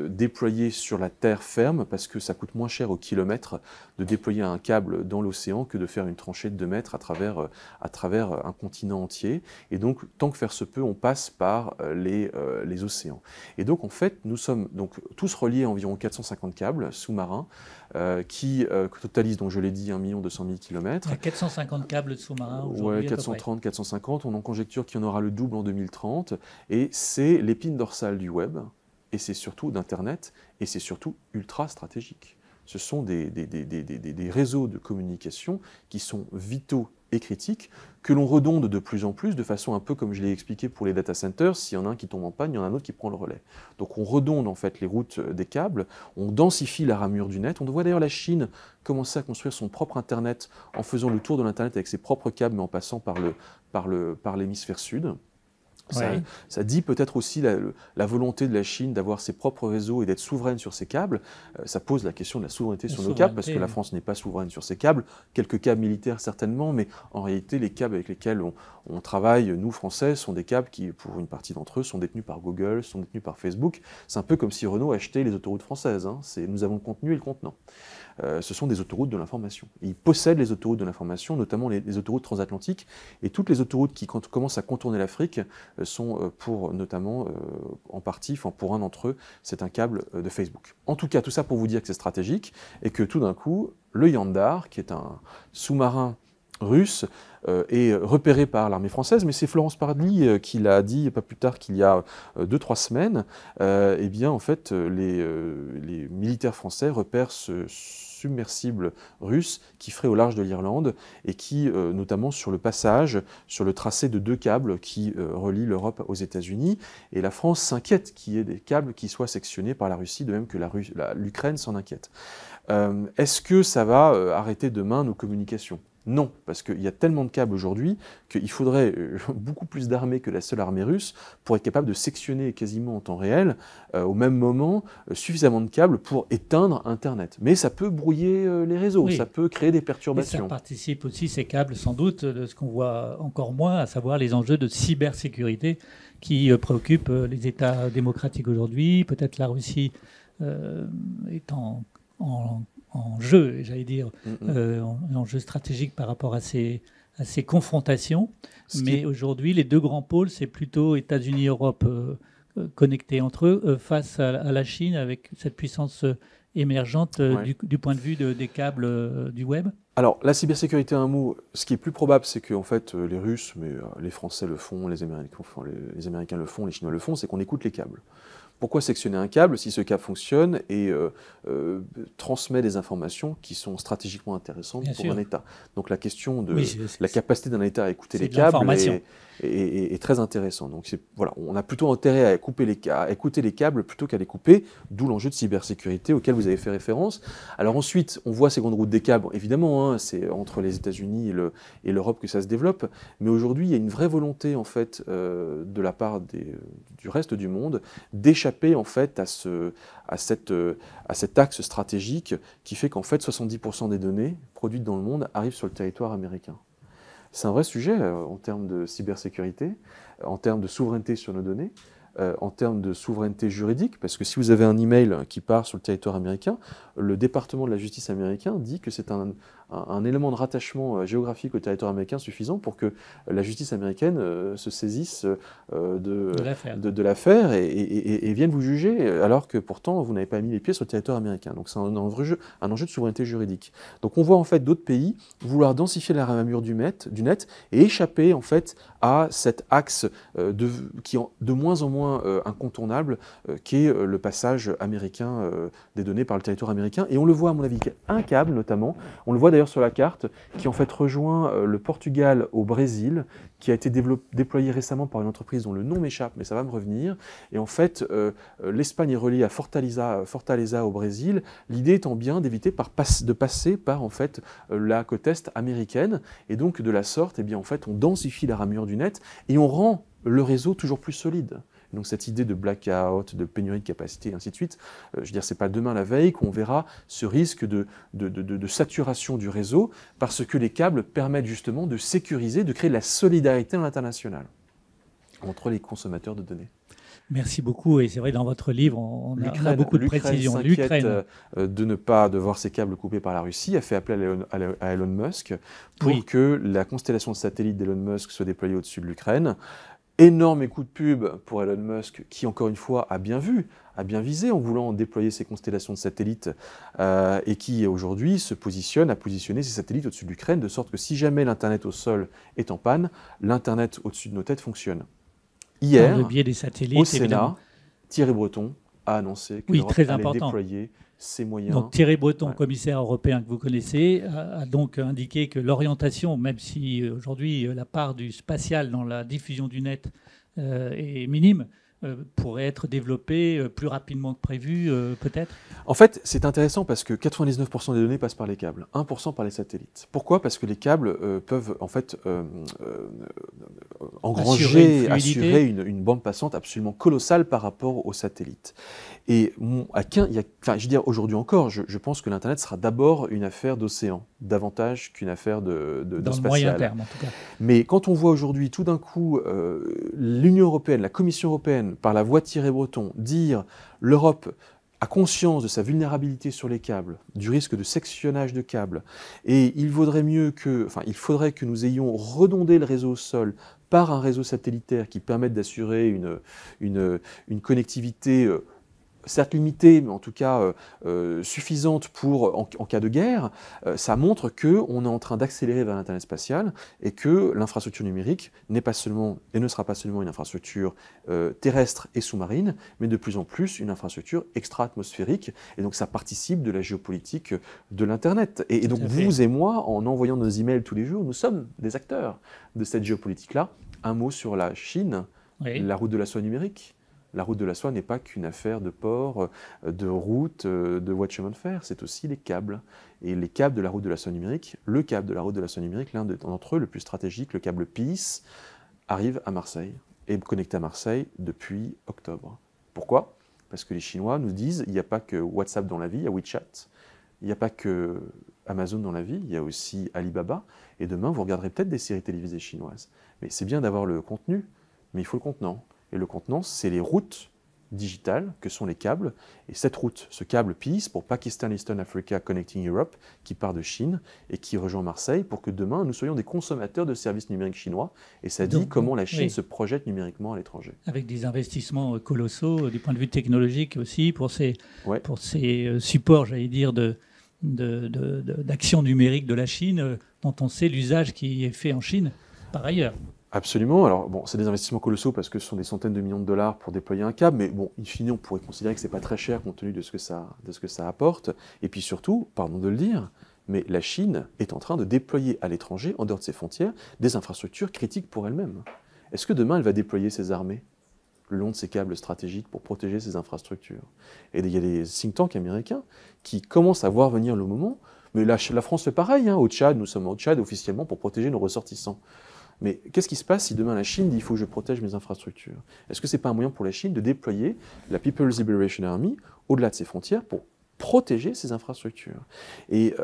S2: déployés sur la terre ferme, parce que ça coûte moins cher au kilomètre de déployer un câble dans l'océan que de faire une tranchée de 2 mètres à travers un continent entier. Et donc, tant que faire se peut, on passe par les océans. Et donc, en fait, nous sommes donc tous reliés à environ 450 câbles sous-marins qui totalisent, donc je l'ai dit, 1 200 000 km.
S3: Il y a 450 câbles sous-marins aujourd'hui.
S2: Ouais, 430, 450. On en conjecture qu'il y en aura le double en 2030. Et c'est l'épine dorsale du web. Et c'est surtout d'Internet, et c'est surtout ultra stratégique. ce sont des réseaux de communication qui sont vitaux et critiques, que l'on redonde de plus en plus, de façon un peu comme je l'ai expliqué pour les data centers, s'il y en a un qui tombe en panne, il y en a un autre qui prend le relais. Donc on redonde en fait les routes des câbles, on densifie la ramure du net. On voit d'ailleurs la Chine commencer à construire son propre Internet en faisant le tour de l'Internet avec ses propres câbles, mais en passant par l'hémisphère sud. Ça dit peut-être aussi la volonté de la Chine d'avoir ses propres réseaux et d'être souveraine sur ses câbles. Ça pose la question de la souveraineté sur nos câbles, parce que la France n'est pas souveraine sur ses câbles. Quelques câbles militaires certainement, mais en réalité, les câbles avec lesquels on travaille, nous Français, sont des câbles qui, pour une partie d'entre eux, sont détenus par Google, sont détenus par Facebook. C'est un peu comme si Renault achetait les autoroutes françaises. Nous avons le contenu et le contenant. Ce sont des autoroutes de l'information. Ils possèdent les autoroutes de l'information, notamment les autoroutes transatlantiques, et toutes les autoroutes qui commencent à contourner l'Afrique sont notamment en partie, pour un d'entre eux, c'est un câble de Facebook. En tout cas, tout ça pour vous dire que c'est stratégique, et que tout d'un coup, le Yandar, qui est un sous-marin russe, est repéré par l'armée française, mais c'est Florence Parly qui l'a dit pas plus tard qu'il y a 2-3 semaines. Eh bien, en fait, les militaires français repèrent ce submersible russe qui ferait au large de l'Irlande et qui, notamment sur le passage, sur le tracé de 2 câbles qui relient l'Europe aux États-Unis. Et la France s'inquiète qu'il y ait des câbles qui soient sectionnés par la Russie, de même que l'Ukraine s'en inquiète. Est-ce que ça va arrêter demain nos communications ? Non, parce qu'il y a tellement de câbles aujourd'hui qu'il faudrait beaucoup plus d'armées que la seule armée russe pour être capable de sectionner quasiment en temps réel, au même moment, suffisamment de câbles pour éteindre Internet. Mais ça peut brouiller les réseaux, ça peut créer des perturbations.
S3: Et ça participe aussi, ces câbles, sans doute, de ce qu'on voit encore moins, à savoir les enjeux de cybersécurité qui préoccupent les États démocratiques aujourd'hui. Peut-être la Russie est en jeu, j'allais dire, en jeu stratégique par rapport à ces confrontations. Mais aujourd'hui, les 2 grands pôles, c'est plutôt États-Unis et Europe connectés entre eux face à la Chine avec cette puissance émergente du point de vue des câbles du web.
S2: Alors, la cybersécurité, un mot, ce qui est plus probable, c'est que en fait, les Russes, mais les Français le font, les Américains le font, les Chinois le font, c'est qu'on écoute les câbles. Pourquoi sectionner un câble si ce câble fonctionne et transmet des informations qui sont stratégiquement intéressantes pour un État? Donc la question de la capacité d'un État à écouter les câbles est très intéressante. Donc voilà, on a plutôt intérêt à écouter les câbles plutôt qu'à les couper, d'où l'enjeu de cybersécurité auquel vous avez fait référence. Alors ensuite, on voit ces grandes routes des câbles, évidemment, c'est entre les États-Unis et l'Europe que ça se développe, mais aujourd'hui, il y a une vraie volonté en fait de la part du reste du monde d'échapper en fait à cet axe stratégique qui fait qu'en fait 70% des données produites dans le monde arrivent sur le territoire américain. C'est un vrai sujet en termes de cybersécurité, en termes de souveraineté sur nos données, en termes de souveraineté juridique, parce que si vous avez un email qui part sur le territoire américain, le département de la justice américain dit que c'est un élément de rattachement géographique au territoire américain suffisant pour que la justice américaine se saisisse de l'affaire et vienne vous juger, alors que pourtant vous n'avez pas mis les pieds sur le territoire américain. Donc c'est un enjeu de souveraineté juridique. Donc on voit en fait d'autres pays vouloir densifier la ramure du net et échapper en fait à cet axe qui est de moins en moins incontournable, qui est le passage américain des données par le territoire américain. Et on le voit à mon avis, un câble notamment, on le voit d'ailleurs sur la carte, qui en fait rejoint le Portugal au Brésil, qui a été déployé récemment par une entreprise dont le nom m'échappe, mais ça va me revenir. Et en fait, l'Espagne est reliée à Fortaleza au Brésil, l'idée étant bien d'éviter de passer par en fait la côte est américaine, et donc de la sorte, eh bien, en fait, on densifie la ramure du net et on rend le réseau toujours plus solide. Donc cette idée de blackout, de pénurie de capacité, et ainsi de suite, je veux dire, c'est pas demain la veille qu'on verra ce risque de saturation du réseau, parce que les câbles permettent justement de sécuriser, de créer de la solidarité à l'international entre les consommateurs de données.
S3: Merci beaucoup, et c'est vrai, dans votre livre, on a beaucoup de précisions.
S2: L'Ukraine de ne pas devoir ses câbles coupés par la Russie, a fait appel à Elon Musk pour que la constellation de satellites d'Elon Musk soit déployée au-dessus de l'Ukraine. Énorme coup de pub pour Elon Musk, qui encore une fois a bien visé en voulant déployer ses constellations de satellites et qui aujourd'hui a positionné ses satellites au-dessus de l'Ukraine, de sorte que si jamais l'Internet au sol est en panne, l'Internet au-dessus de nos têtes fonctionne. Hier,
S3: par le biais des satellites,
S2: au Sénat, Thierry Breton a annoncé que
S3: Oui,
S2: l'Europe
S3: très
S2: allait
S3: important.
S2: déployer ses moyens.
S3: Donc Thierry Breton,
S2: Ouais.
S3: commissaire européen que vous connaissez, a donc indiqué que l'orientation, même si aujourd'hui la part du spatial dans la diffusion du net est minime, pourrait être développée plus rapidement que prévu, peut-être.
S2: En fait, c'est intéressant parce que 99% des données passent par les câbles, 1% par les satellites. Pourquoi? Parce que les câbles peuvent en fait engranger, assurer une bande passante absolument colossale par rapport aux satellites. Et je veux dire, aujourd'hui encore, je pense que l'Internet sera d'abord une affaire d'océan, davantage qu'une affaire de
S3: dans
S2: spatial.
S3: Le moyen terme, en tout cas.
S2: Mais quand on voit aujourd'hui, tout d'un coup, l'Union européenne, la Commission européenne, par la voix de Thierry Breton, dire l'Europe a conscience de sa vulnérabilité sur les câbles, du risque de sectionnage de câbles, et il faudrait que nous ayons redondé le réseau au sol par un réseau satellitaire qui permette d'assurer une connectivité certes limitée, mais en tout cas suffisante pour en cas de guerre, ça montre qu'on est en train d'accélérer vers l'Internet spatial et que l'infrastructure numérique n'est pas seulement et ne sera pas seulement une infrastructure terrestre et sous-marine, mais de plus en plus une infrastructure extra-atmosphérique. Et donc ça participe de la géopolitique de l'Internet. Et donc vous et moi, en envoyant nos emails tous les jours, nous sommes des acteurs de cette géopolitique-là. Un mot sur la Chine, oui. La route de la soie numérique. La route de la soie n'est pas qu'une affaire de port, de route, de voie de chemin de fer, c'est aussi les câbles. Et les câbles de la route de la soie numérique, le câble de la route de la soie numérique, l'un d'entre eux, le plus stratégique, le câble PIS, arrive à Marseille et est connecté à Marseille depuis octobre. Pourquoi? Parce que les Chinois nous disent il n'y a pas que WhatsApp dans la vie, il y a WeChat, il n'y a pas que Amazon dans la vie, il y a aussi Alibaba. Et demain, vous regarderez peut-être des séries télévisées chinoises. Mais c'est bien d'avoir le contenu, mais il faut le contenant. Et le contenant, c'est les routes digitales que sont les câbles. Et cette route, ce câble PIS pour Pakistan Eastern Africa Connecting Europe, qui part de Chine et qui rejoint Marseille, pour que demain, nous soyons des consommateurs de services numériques chinois. Et ça dit comment la Chine se projette numériquement à l'étranger. Avec
S3: des investissements colossaux, du point de vue technologique aussi, pour ces supports, j'allais dire, d'action numérique de la Chine, dont on sait l'usage qui est fait en Chine par ailleurs.
S2: Absolument. Alors, bon, c'est des investissements colossaux parce que ce sont des centaines de millions de dollars pour déployer un câble, mais bon, in fine, on pourrait considérer que ce n'est pas très cher compte tenu de ce que ça apporte. Et puis surtout, pardon de le dire, mais la Chine est en train de déployer à l'étranger, en dehors de ses frontières, des infrastructures critiques pour elle-même. Est-ce que demain, elle va déployer ses armées le long de ces câbles stratégiques pour protéger ses infrastructures? Et il y a des think tanks américains qui commencent à voir venir le moment, mais la France fait pareil, hein, au Tchad, nous sommes au Tchad officiellement pour protéger nos ressortissants. Mais qu'est-ce qui se passe si demain la Chine dit il faut que je protège mes infrastructures? Est-ce que ce n'est pas un moyen pour la Chine de déployer la People's Liberation Army au-delà de ses frontières pour protéger ses infrastructures? Et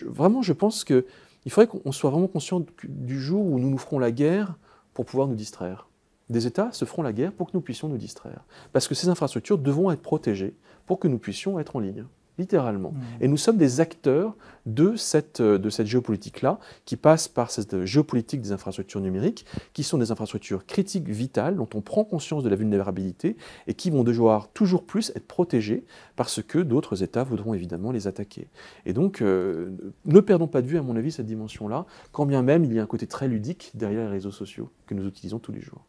S2: vraiment, je pense qu'il faudrait qu'on soit vraiment conscient du jour où nous nous ferons la guerre pour pouvoir nous distraire. Des États se feront la guerre pour que nous puissions nous distraire. Parce que ces infrastructures devront être protégées pour que nous puissions être en ligne. Littéralement. Et nous sommes des acteurs de cette géopolitique-là, qui passe par cette géopolitique des infrastructures numériques, qui sont des infrastructures critiques vitales, dont on prend conscience de la vulnérabilité, et qui vont devoir toujours plus être protégées, parce que d'autres États voudront évidemment les attaquer. Et donc, ne perdons pas de vue, à mon avis, cette dimension-là, quand bien même il y a un côté très ludique derrière les réseaux sociaux, que nous utilisons tous les jours.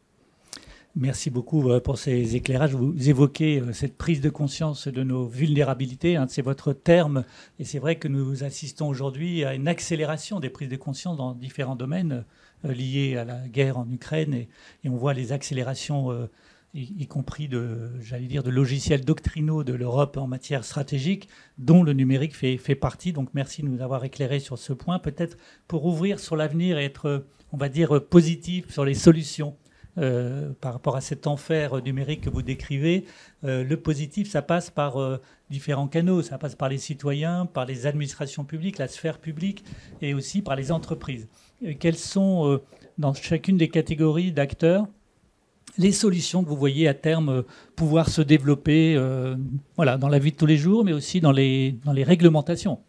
S3: Merci beaucoup pour ces éclairages. Vous évoquez cette prise de conscience de nos vulnérabilités, hein, c'est votre terme, et c'est vrai que nous assistons aujourd'hui à une accélération des prises de conscience dans différents domaines liés à la guerre en Ukraine, et on voit les accélérations, y compris de logiciels doctrinaux de l'Europe en matière stratégique, dont le numérique fait partie. Donc merci de nous avoir éclairés sur ce point. Peut-être pour ouvrir sur l'avenir et être, on va dire, positif sur les solutions. Par rapport à cet enfer numérique que vous décrivez, le positif, ça passe par différents canaux. Ça passe par les citoyens, par les administrations publiques, la sphère publique, et aussi par les entreprises. Quelles sont, dans chacune des catégories d'acteurs, les solutions que vous voyez à terme pouvoir se développer dans la vie de tous les jours, mais aussi dans les réglementations?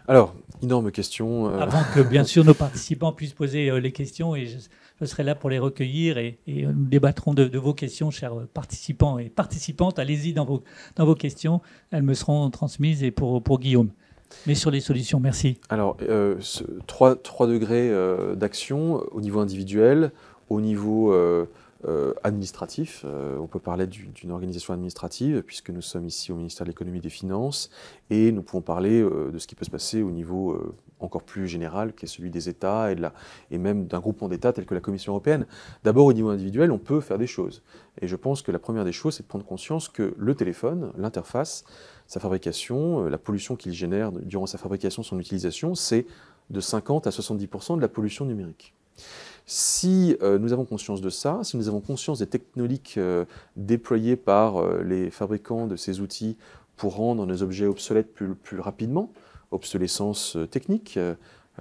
S2: Alors, énorme question.
S3: Avant que, bien sûr, nos participants puissent poser les questions, et je serai là pour les recueillir, et nous débattrons de vos questions, chers participants et participantes. Allez-y dans vos questions, elles me seront transmises, et pour Guillaume. Mais sur les solutions, merci.
S2: Alors, 3 degrés d'action au niveau individuel, au niveau administratif. On peut parler d'une organisation administrative, puisque nous sommes ici au ministère de l'Économie et des Finances, et nous pouvons parler de ce qui peut se passer au niveau encore plus général, qui est celui des États et même d'un groupement d'États tel que la Commission européenne. D'abord, au niveau individuel, on peut faire des choses. Et je pense que la première des choses, c'est de prendre conscience que le téléphone, l'interface, sa fabrication, la pollution qu'il génère durant sa fabrication, son utilisation, c'est de 50 à 70% de la pollution numérique. Si nous avons conscience de ça, si nous avons conscience des techniques déployées par les fabricants de ces outils pour rendre nos objets obsolètes plus rapidement, obsolescence technique,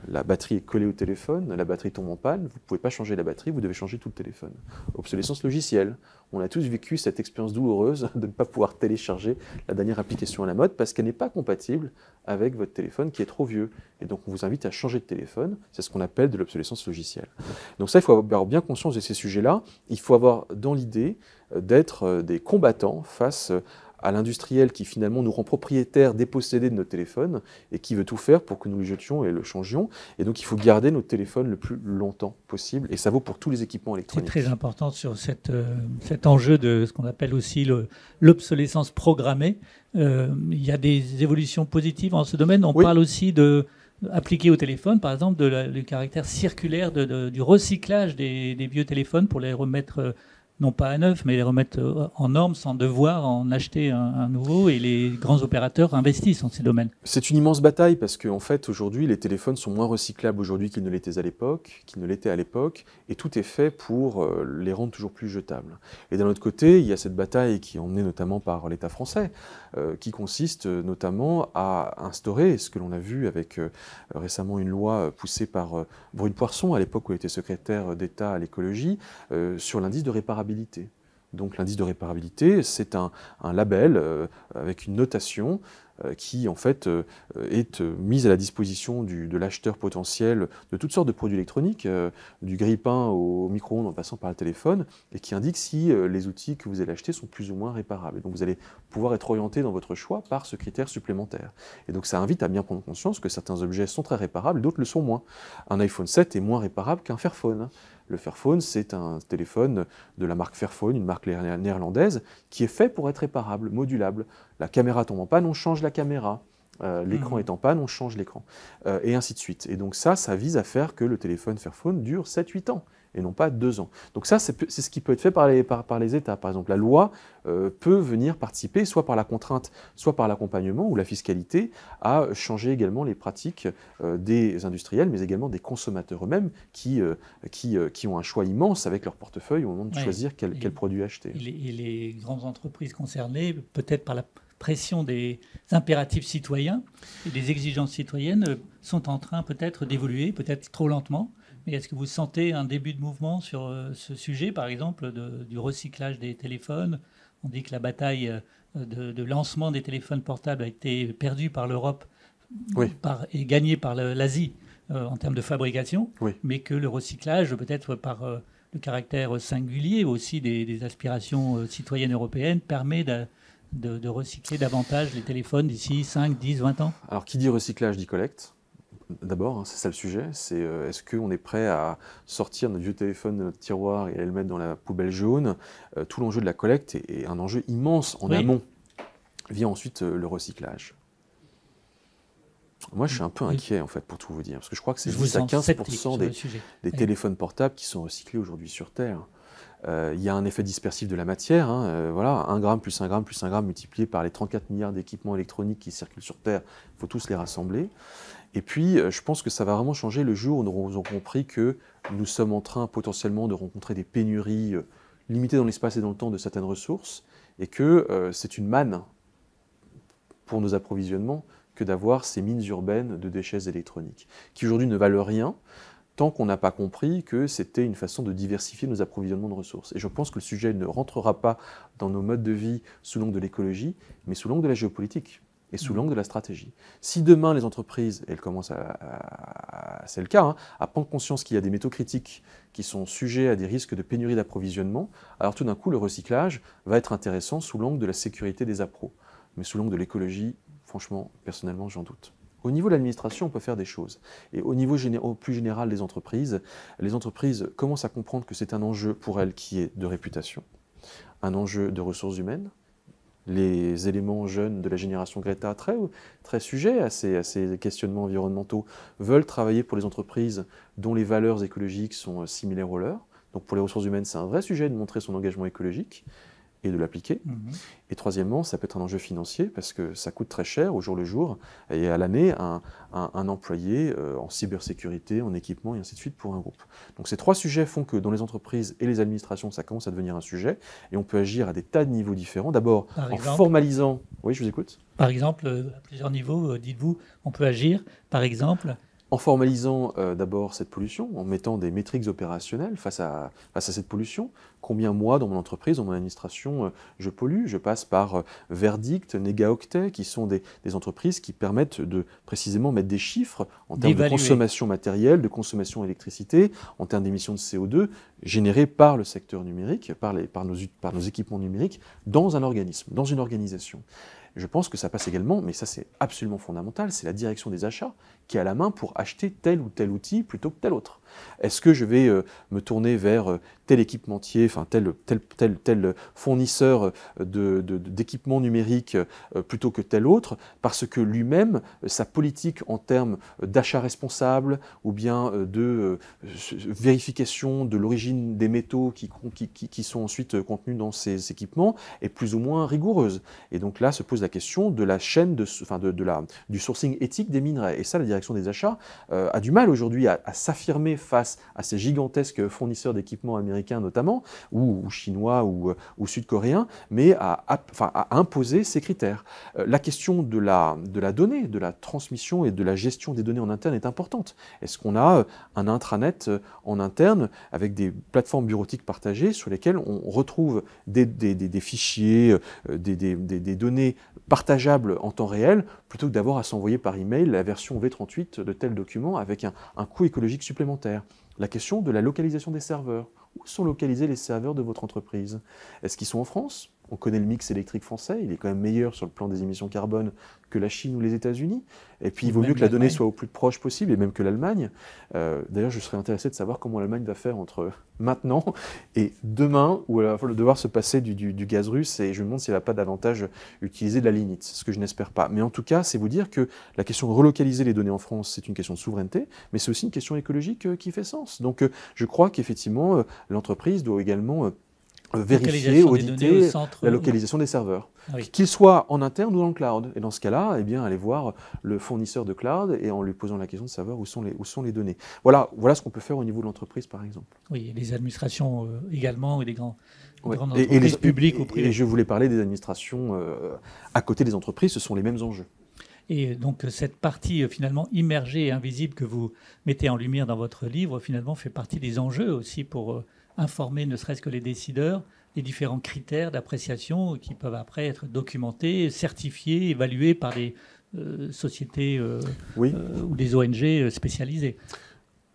S2: la batterie est collée au téléphone, la batterie tombe en panne, vous ne pouvez pas changer la batterie, vous devez changer tout le téléphone. Obsolescence logicielle, on a tous vécu cette expérience douloureuse de ne pas pouvoir télécharger la dernière application à la mode parce qu'elle n'est pas compatible avec votre téléphone qui est trop vieux. Et donc on vous invite à changer de téléphone, c'est ce qu'on appelle de l'obsolescence logicielle. Donc ça, il faut avoir bien conscience de ces sujets-là, il faut avoir dans l'idée d'être des combattants face à l'industriel qui finalement nous rend propriétaires dépossédés de notre téléphone et qui veut tout faire pour que nous le jetions et le changions. Et donc il faut garder notre téléphone le plus longtemps possible. Et ça vaut pour tous les équipements électroniques.
S3: C'est très important sur cet enjeu de ce qu'on appelle aussi l'obsolescence programmée. Il y a des évolutions positives en ce domaine. On parle aussi appliqué au téléphone, par exemple, du caractère circulaire du recyclage des vieux téléphones pour les remettre non pas à neuf, mais les remettre en norme sans devoir en acheter un nouveau, et les grands opérateurs investissent en ces domaines.
S2: C'est une immense bataille parce qu'en fait, aujourd'hui, les téléphones sont moins recyclables aujourd'hui qu'ils ne l'étaient à l'époque, et tout est fait pour les rendre toujours plus jetables. Et d'un autre côté, il y a cette bataille qui est emmenée notamment par l'État français, qui consiste notamment à instaurer, ce que l'on a vu avec récemment une loi poussée par Brune Poirson, à l'époque où elle était secrétaire d'État à l'écologie, sur l'indice de réparabilité. Donc l'indice de réparabilité, c'est un label avec une notation qui en fait est mise à la disposition de l'acheteur potentiel de toutes sortes de produits électroniques, du grille-pain au micro-ondes en passant par le téléphone, et qui indique si les outils que vous allez acheter sont plus ou moins réparables. Et donc vous allez pouvoir être orienté dans votre choix par ce critère supplémentaire. Et donc ça invite à bien prendre conscience que certains objets sont très réparables, d'autres le sont moins. Un iPhone 7 est moins réparable qu'un Fairphone. Le Fairphone, c'est un téléphone de la marque Fairphone, une marque néerlandaise, qui est fait pour être réparable, modulable. La caméra tombe en panne, on change la caméra. L'écran est en panne, on change l'écran. Et ainsi de suite. Et donc ça vise à faire que le téléphone Fairphone dure 7-8 ans, et non pas 2 ans. Donc ça, c'est ce qui peut être fait par les États. Par exemple, la loi peut venir participer, soit par la contrainte, soit par l'accompagnement ou la fiscalité, à changer également les pratiques des industriels, mais également des consommateurs eux-mêmes qui ont un choix immense avec leur portefeuille au moment de choisir quel produit acheter.
S3: Et les grandes entreprises concernées, peut-être par la pression des impératifs citoyens et des exigences citoyennes, sont en train peut-être d'évoluer, peut-être trop lentement. Mais est-ce que vous sentez un début de mouvement sur ce sujet, par exemple, du recyclage des téléphones? On dit que la bataille de lancement des téléphones portables a été perdue par l'Europe et gagnée par l'Asie en termes de fabrication, mais que le recyclage, peut-être par le caractère singulier aussi des aspirations citoyennes européennes, permet de recycler davantage les téléphones d'ici 5, 10, 20 ans?
S2: Alors, qui dit recyclage dit collecte. D'abord, c'est ça le sujet, c'est est-ce qu'on est prêt à sortir notre vieux téléphone de notre tiroir et à le mettre dans la poubelle jaune? Tout l'enjeu de la collecte est un enjeu immense en amont. Vient ensuite le recyclage. Moi, je suis un peu inquiet, en fait, pour tout vous dire, parce que je crois que c'est 10 à 15% des téléphones portables qui sont recyclés aujourd'hui sur Terre. Il y a un effet dispersif de la matière, voilà, 1 gramme plus 1 gramme plus 1 gramme multiplié par les 34 milliards d'équipements électroniques qui circulent sur Terre, il faut tous les rassembler. Et puis, je pense que ça va vraiment changer le jour où nous aurons compris que nous sommes en train potentiellement de rencontrer des pénuries limitées dans l'espace et dans le temps de certaines ressources, et que c'est une manne pour nos approvisionnements que d'avoir ces mines urbaines de déchets électroniques, qui aujourd'hui ne valent rien, tant qu'on n'a pas compris que c'était une façon de diversifier nos approvisionnements de ressources. Et je pense que le sujet ne rentrera pas dans nos modes de vie sous l'angle de l'écologie, mais sous l'angle de la géopolitique et sous l'angle de la stratégie. Si demain les entreprises, et elles commencent c'est le cas, à prendre conscience qu'il y a des métaux critiques qui sont sujets à des risques de pénurie d'approvisionnement, alors tout d'un coup le recyclage va être intéressant sous l'angle de la sécurité des appros. Mais sous l'angle de l'écologie, franchement, personnellement, j'en doute. Au niveau de l'administration, on peut faire des choses. Et au niveau plus général des entreprises, les entreprises commencent à comprendre que c'est un enjeu pour elles qui est de réputation, un enjeu de ressources humaines. Les éléments jeunes de la génération Greta, très sujets à ces questionnements environnementaux, veulent travailler pour les entreprises dont les valeurs écologiques sont similaires aux leurs. Donc pour les ressources humaines, c'est un vrai sujet de montrer son engagement écologique et de l'appliquer. Et troisièmement, ça peut être un enjeu financier parce que ça coûte très cher au jour le jour et à l'année un employé en cybersécurité, en équipement et ainsi de suite pour un groupe. Donc ces trois sujets font que dans les entreprises et les administrations, ça commence à devenir un sujet et on peut agir à des tas de niveaux différents. D'abord en formalisant... Oui, je vous écoute.
S3: Par exemple, à plusieurs niveaux, dites-vous, on peut agir, par exemple...
S2: En formalisant d'abord cette pollution, en mettant des métriques opérationnelles face à cette pollution. Combien moi, dans mon entreprise, dans mon administration, je pollue? Je passe par Verdict, Négaoctet, qui sont des entreprises qui permettent de précisément mettre des chiffres en termes de consommation matérielle, de consommation d'électricité, en termes d'émissions de CO2 générées par le secteur numérique, par nos équipements numériques, dans un organisme, dans une organisation. Je pense que ça passe également, mais ça c'est absolument fondamental, c'est la direction des achats qui a la main pour acheter tel ou tel outil plutôt que tel autre. Est-ce que je vais me tourner vers tel équipementier, enfin tel fournisseur d'équipements numériques plutôt que tel autre, parce que lui-même, sa politique en termes d'achat responsable ou bien de vérification de l'origine des métaux qui sont ensuite contenus dans ces équipements est plus ou moins rigoureuse. Et donc là se pose la question de la chaîne, du sourcing éthique des minerais. Et ça, la direction des achats a du mal aujourd'hui à s'affirmer face à ces gigantesques fournisseurs d'équipements américains notamment, ou chinois ou sud-coréens, mais à imposer ces critères. La question de la donnée, de la transmission et de la gestion des données en interne est importante. Est-ce qu'on a un intranet en interne avec des plateformes bureautiques partagées sur lesquelles on retrouve des fichiers, des données partageables en temps réel, plutôt que d'avoir à s'envoyer par email la version V38 de tel document avec un coût écologique supplémentaire. La question de la localisation des serveurs. Où sont localisés les serveurs de votre entreprise? Est-ce qu'ils sont en France? On connaît le mix électrique français, il est quand même meilleur sur le plan des émissions carbone que la Chine ou les États-Unis. Et puis il vaut mieux que la donnée soit au plus proche possible, et même que l'Allemagne. D'ailleurs, je serais intéressé de savoir comment l'Allemagne va faire entre maintenant et demain, où elle va devoir se passer du gaz russe, et je me demande si elle n'a pas davantage utilisé de la lignite, ce que je n'espère pas. Mais en tout cas, c'est vous dire que la question de relocaliser les données en France, c'est une question de souveraineté, mais c'est aussi une question écologique qui fait sens. Donc je crois qu'effectivement, l'entreprise doit également vérifier, auditer la localisation des serveurs, qu'ils soient en interne ou dans le cloud. Et dans ce cas-là, eh bien, aller voir le fournisseur de cloud et en lui posant la question de savoir où sont les données. Voilà ce qu'on peut faire au niveau de l'entreprise, par exemple.
S3: Oui, et les administrations également, et les grandes entreprises publiques ou privées.
S2: Et je voulais parler des administrations à côté des entreprises, ce sont les mêmes enjeux.
S3: Et donc cette partie finalement immergée et invisible que vous mettez en lumière dans votre livre, finalement, fait partie des enjeux aussi pour informer ne serait-ce que les décideurs des différents critères d'appréciation qui peuvent après être documentés, certifiés, évalués par des sociétés ou des ONG spécialisées.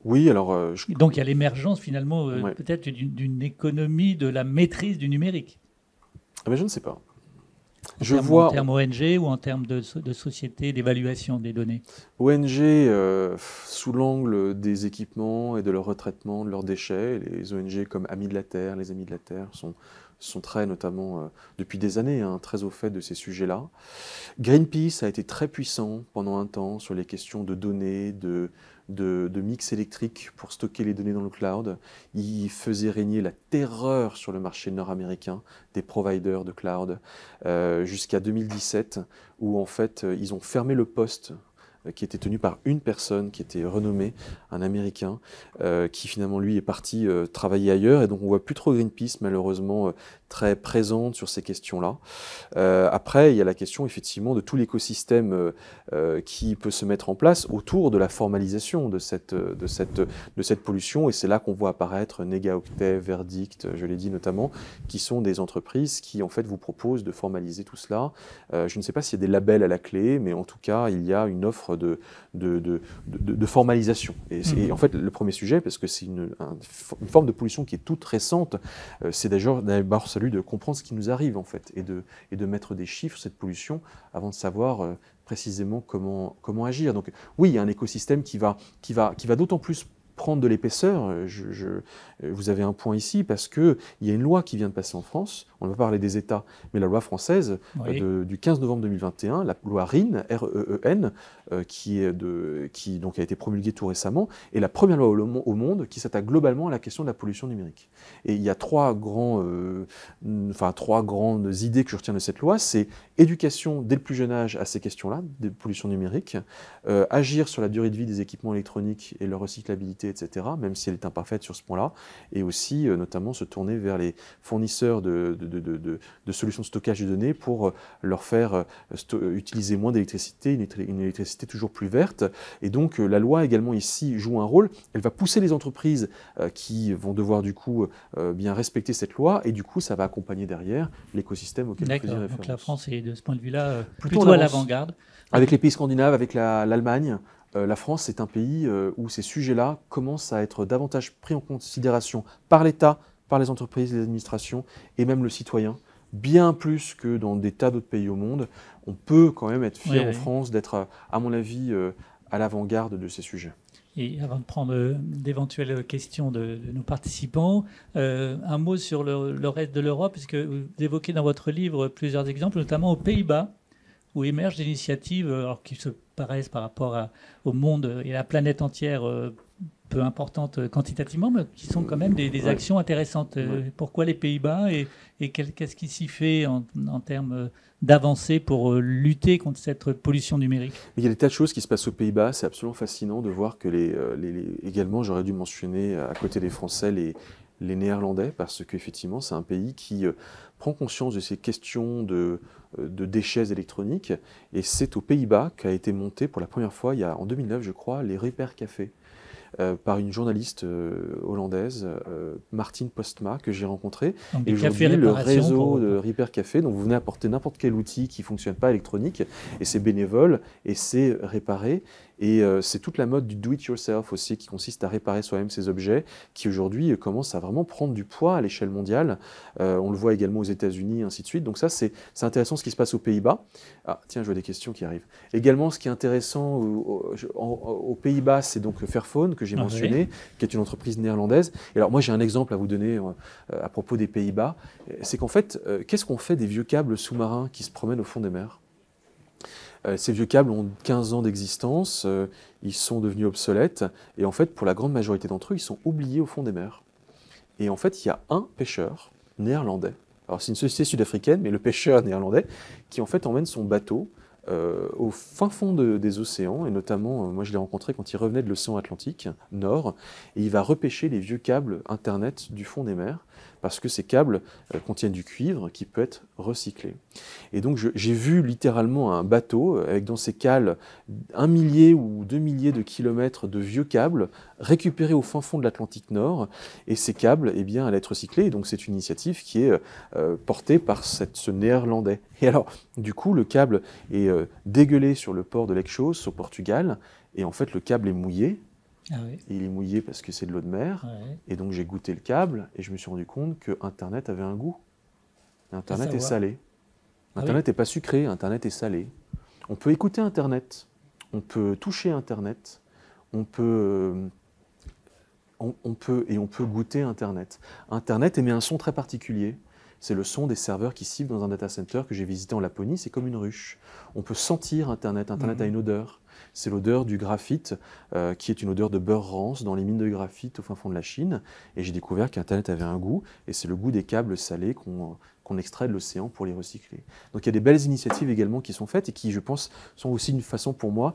S2: Oui, alors...
S3: Donc il y a l'émergence finalement peut-être d'une économie de la maîtrise du numérique.
S2: Ah ben, je ne sais pas.
S3: En termes ONG ou en termes de société d'évaluation des données?
S2: ONG, sous l'angle des équipements et de leur retraitement de leurs déchets, les ONG comme Amis de la Terre, les Amis de la Terre sont très, notamment depuis des années, très au fait de ces sujets-là. Greenpeace a été très puissant pendant un temps sur les questions de données, de mix électrique pour stocker les données dans le cloud. Il faisait régner la terreur sur le marché nord-américain des providers de cloud jusqu'à 2017 où en fait ils ont fermé le poste qui était tenu par une personne qui était renommée, un Américain, qui finalement lui est parti travailler ailleurs, et donc on voit plus trop Greenpeace malheureusement très présente sur ces questions-là. Après, il y a la question effectivement de tout l'écosystème qui peut se mettre en place autour de la formalisation de cette pollution, et c'est là qu'on voit apparaître Négaoctet, Verdict, je l'ai dit notamment, qui sont des entreprises qui en fait vous proposent de formaliser tout cela. Je ne sais pas s'il y a des labels à la clé, mais en tout cas il y a une offre de formalisation. Et en fait, le premier sujet, parce que c'est une forme de pollution qui est toute récente, c'est d'abord celui de comprendre ce qui nous arrive, en fait, et de mettre des chiffres sur cette pollution avant de savoir précisément comment agir. Donc oui, il y a un écosystème qui va d'autant plus prendre de l'épaisseur. Vous avez un point ici parce qu'il y a une loi qui vient de passer en France, on va parler des États, mais la loi française du 15 novembre 2021, la loi REEN, R-E-E-N, qui donc a été promulguée tout récemment, est la première loi au monde qui s'attaque globalement à la question de la pollution numérique. Et il y a trois grandes idées que je retiens de cette loi, c'est éducation dès le plus jeune âge à ces questions-là, de pollution numérique, agir sur la durée de vie des équipements électroniques et leur recyclabilité, etc., même si elle est imparfaite sur ce point-là, et aussi notamment se tourner vers les fournisseurs de solutions de stockage de données pour leur faire utiliser moins d'électricité, une électricité toujours plus verte. Et donc la loi également ici joue un rôle, elle va pousser les entreprises qui vont devoir du coup bien respecter cette loi, et du coup ça va accompagner derrière l'écosystème auquel vous faisiez référence.
S3: Donc la France est de ce point de vue-là plutôt à l'avant-garde.
S2: Avec les pays scandinaves, avec l'Allemagne, la France, c'est un pays où ces sujets-là commencent à être davantage pris en considération par l'État, par les entreprises, les administrations et même le citoyen, bien plus que dans des tas d'autres pays au monde. On peut quand même être fier en France d'être, à mon avis, à l'avant-garde de ces sujets.
S3: Et avant de prendre d'éventuelles questions de nos participants, un mot sur le reste de l'Europe, puisque vous évoquez dans votre livre plusieurs exemples, notamment aux Pays-Bas, où émergent des initiatives qui se paraissent par rapport au monde et à la planète entière peu importantes quantitativement, mais qui sont quand même des actions intéressantes. Pourquoi les Pays-Bas et qu'est-ce qui s'y fait en termes d'avancées pour lutter contre cette pollution numérique?
S2: Il y a des tas de choses qui se passent aux Pays-Bas. C'est absolument fascinant de voir que également, j'aurais dû mentionner à côté des Français les Néerlandais, parce qu'effectivement, c'est un pays qui prend conscience de ces questions de déchets électroniques. Et c'est aux Pays-Bas qu'a été monté pour la première fois, en 2009, je crois, les Repair Café, par une journaliste hollandaise, Martine Postma, que j'ai rencontrée. Et aujourd'hui, le réseau de Repair Café, donc vous venez apporter n'importe quel outil qui ne fonctionne pas électronique, et c'est bénévole, et c'est réparé. Et c'est toute la mode du do-it-yourself aussi, qui consiste à réparer soi-même ses objets, qui aujourd'hui commence à vraiment prendre du poids à l'échelle mondiale. On le voit également aux États-Unis, ainsi de suite. Donc ça, c'est intéressant ce qui se passe aux Pays-Bas. Ah, tiens, je vois des questions qui arrivent. Également, ce qui est intéressant aux Pays-Bas, c'est donc Fairphone, que j'ai mentionné, qui est une entreprise néerlandaise. Et alors moi, j'ai un exemple à vous donner à propos des Pays-Bas. C'est qu'en fait, qu'est-ce qu'on fait des vieux câbles sous-marins qui se promènent au fond des mers ? Ces vieux câbles ont 15 ans d'existence, ils sont devenus obsolètes, et en fait, pour la grande majorité d'entre eux, ils sont oubliés au fond des mers. Et en fait, il y a un pêcheur néerlandais, alors c'est une société sud-africaine, mais le pêcheur néerlandais, qui en fait emmène son bateau au fin fond des océans, et notamment, moi je l'ai rencontré quand il revenait de l'océan Atlantique Nord, et il va repêcher les vieux câbles Internet du fond des mers, parce que ces câbles contiennent du cuivre qui peut être recyclé. Et donc j'ai vu littéralement un bateau avec dans ses cales 1 millier ou 2 milliers de kilomètres de vieux câbles récupérés au fin fond de l'Atlantique Nord, et ces câbles allaient être recyclés, et donc c'est une initiative qui est portée par ce néerlandais. Et alors, du coup, le câble est dégueulé sur le port de Leixões au Portugal, et en fait le câble est mouillé.
S3: Ah oui.
S2: Il est mouillé parce que c'est de l'eau de mer, et donc j'ai goûté le câble et je me suis rendu compte que Internet avait un goût. Internet est salé. Internet n'est pas sucré, Internet est salé. On peut écouter Internet, on peut toucher Internet, on peut goûter Internet. Internet émet un son très particulier. C'est le son des serveurs qui sifflent dans un data center que j'ai visité en Laponie, c'est comme une ruche. On peut sentir Internet, Internet a une odeur. C'est l'odeur du graphite, qui est une odeur de beurre rance dans les mines de graphite au fin fond de la Chine. Et j'ai découvert qu'Internet avait un goût, et c'est le goût des câbles salés qu'on extrait de l'océan pour les recycler. Donc il y a des belles initiatives également qui sont faites, et qui, je pense, sont aussi une façon pour moi,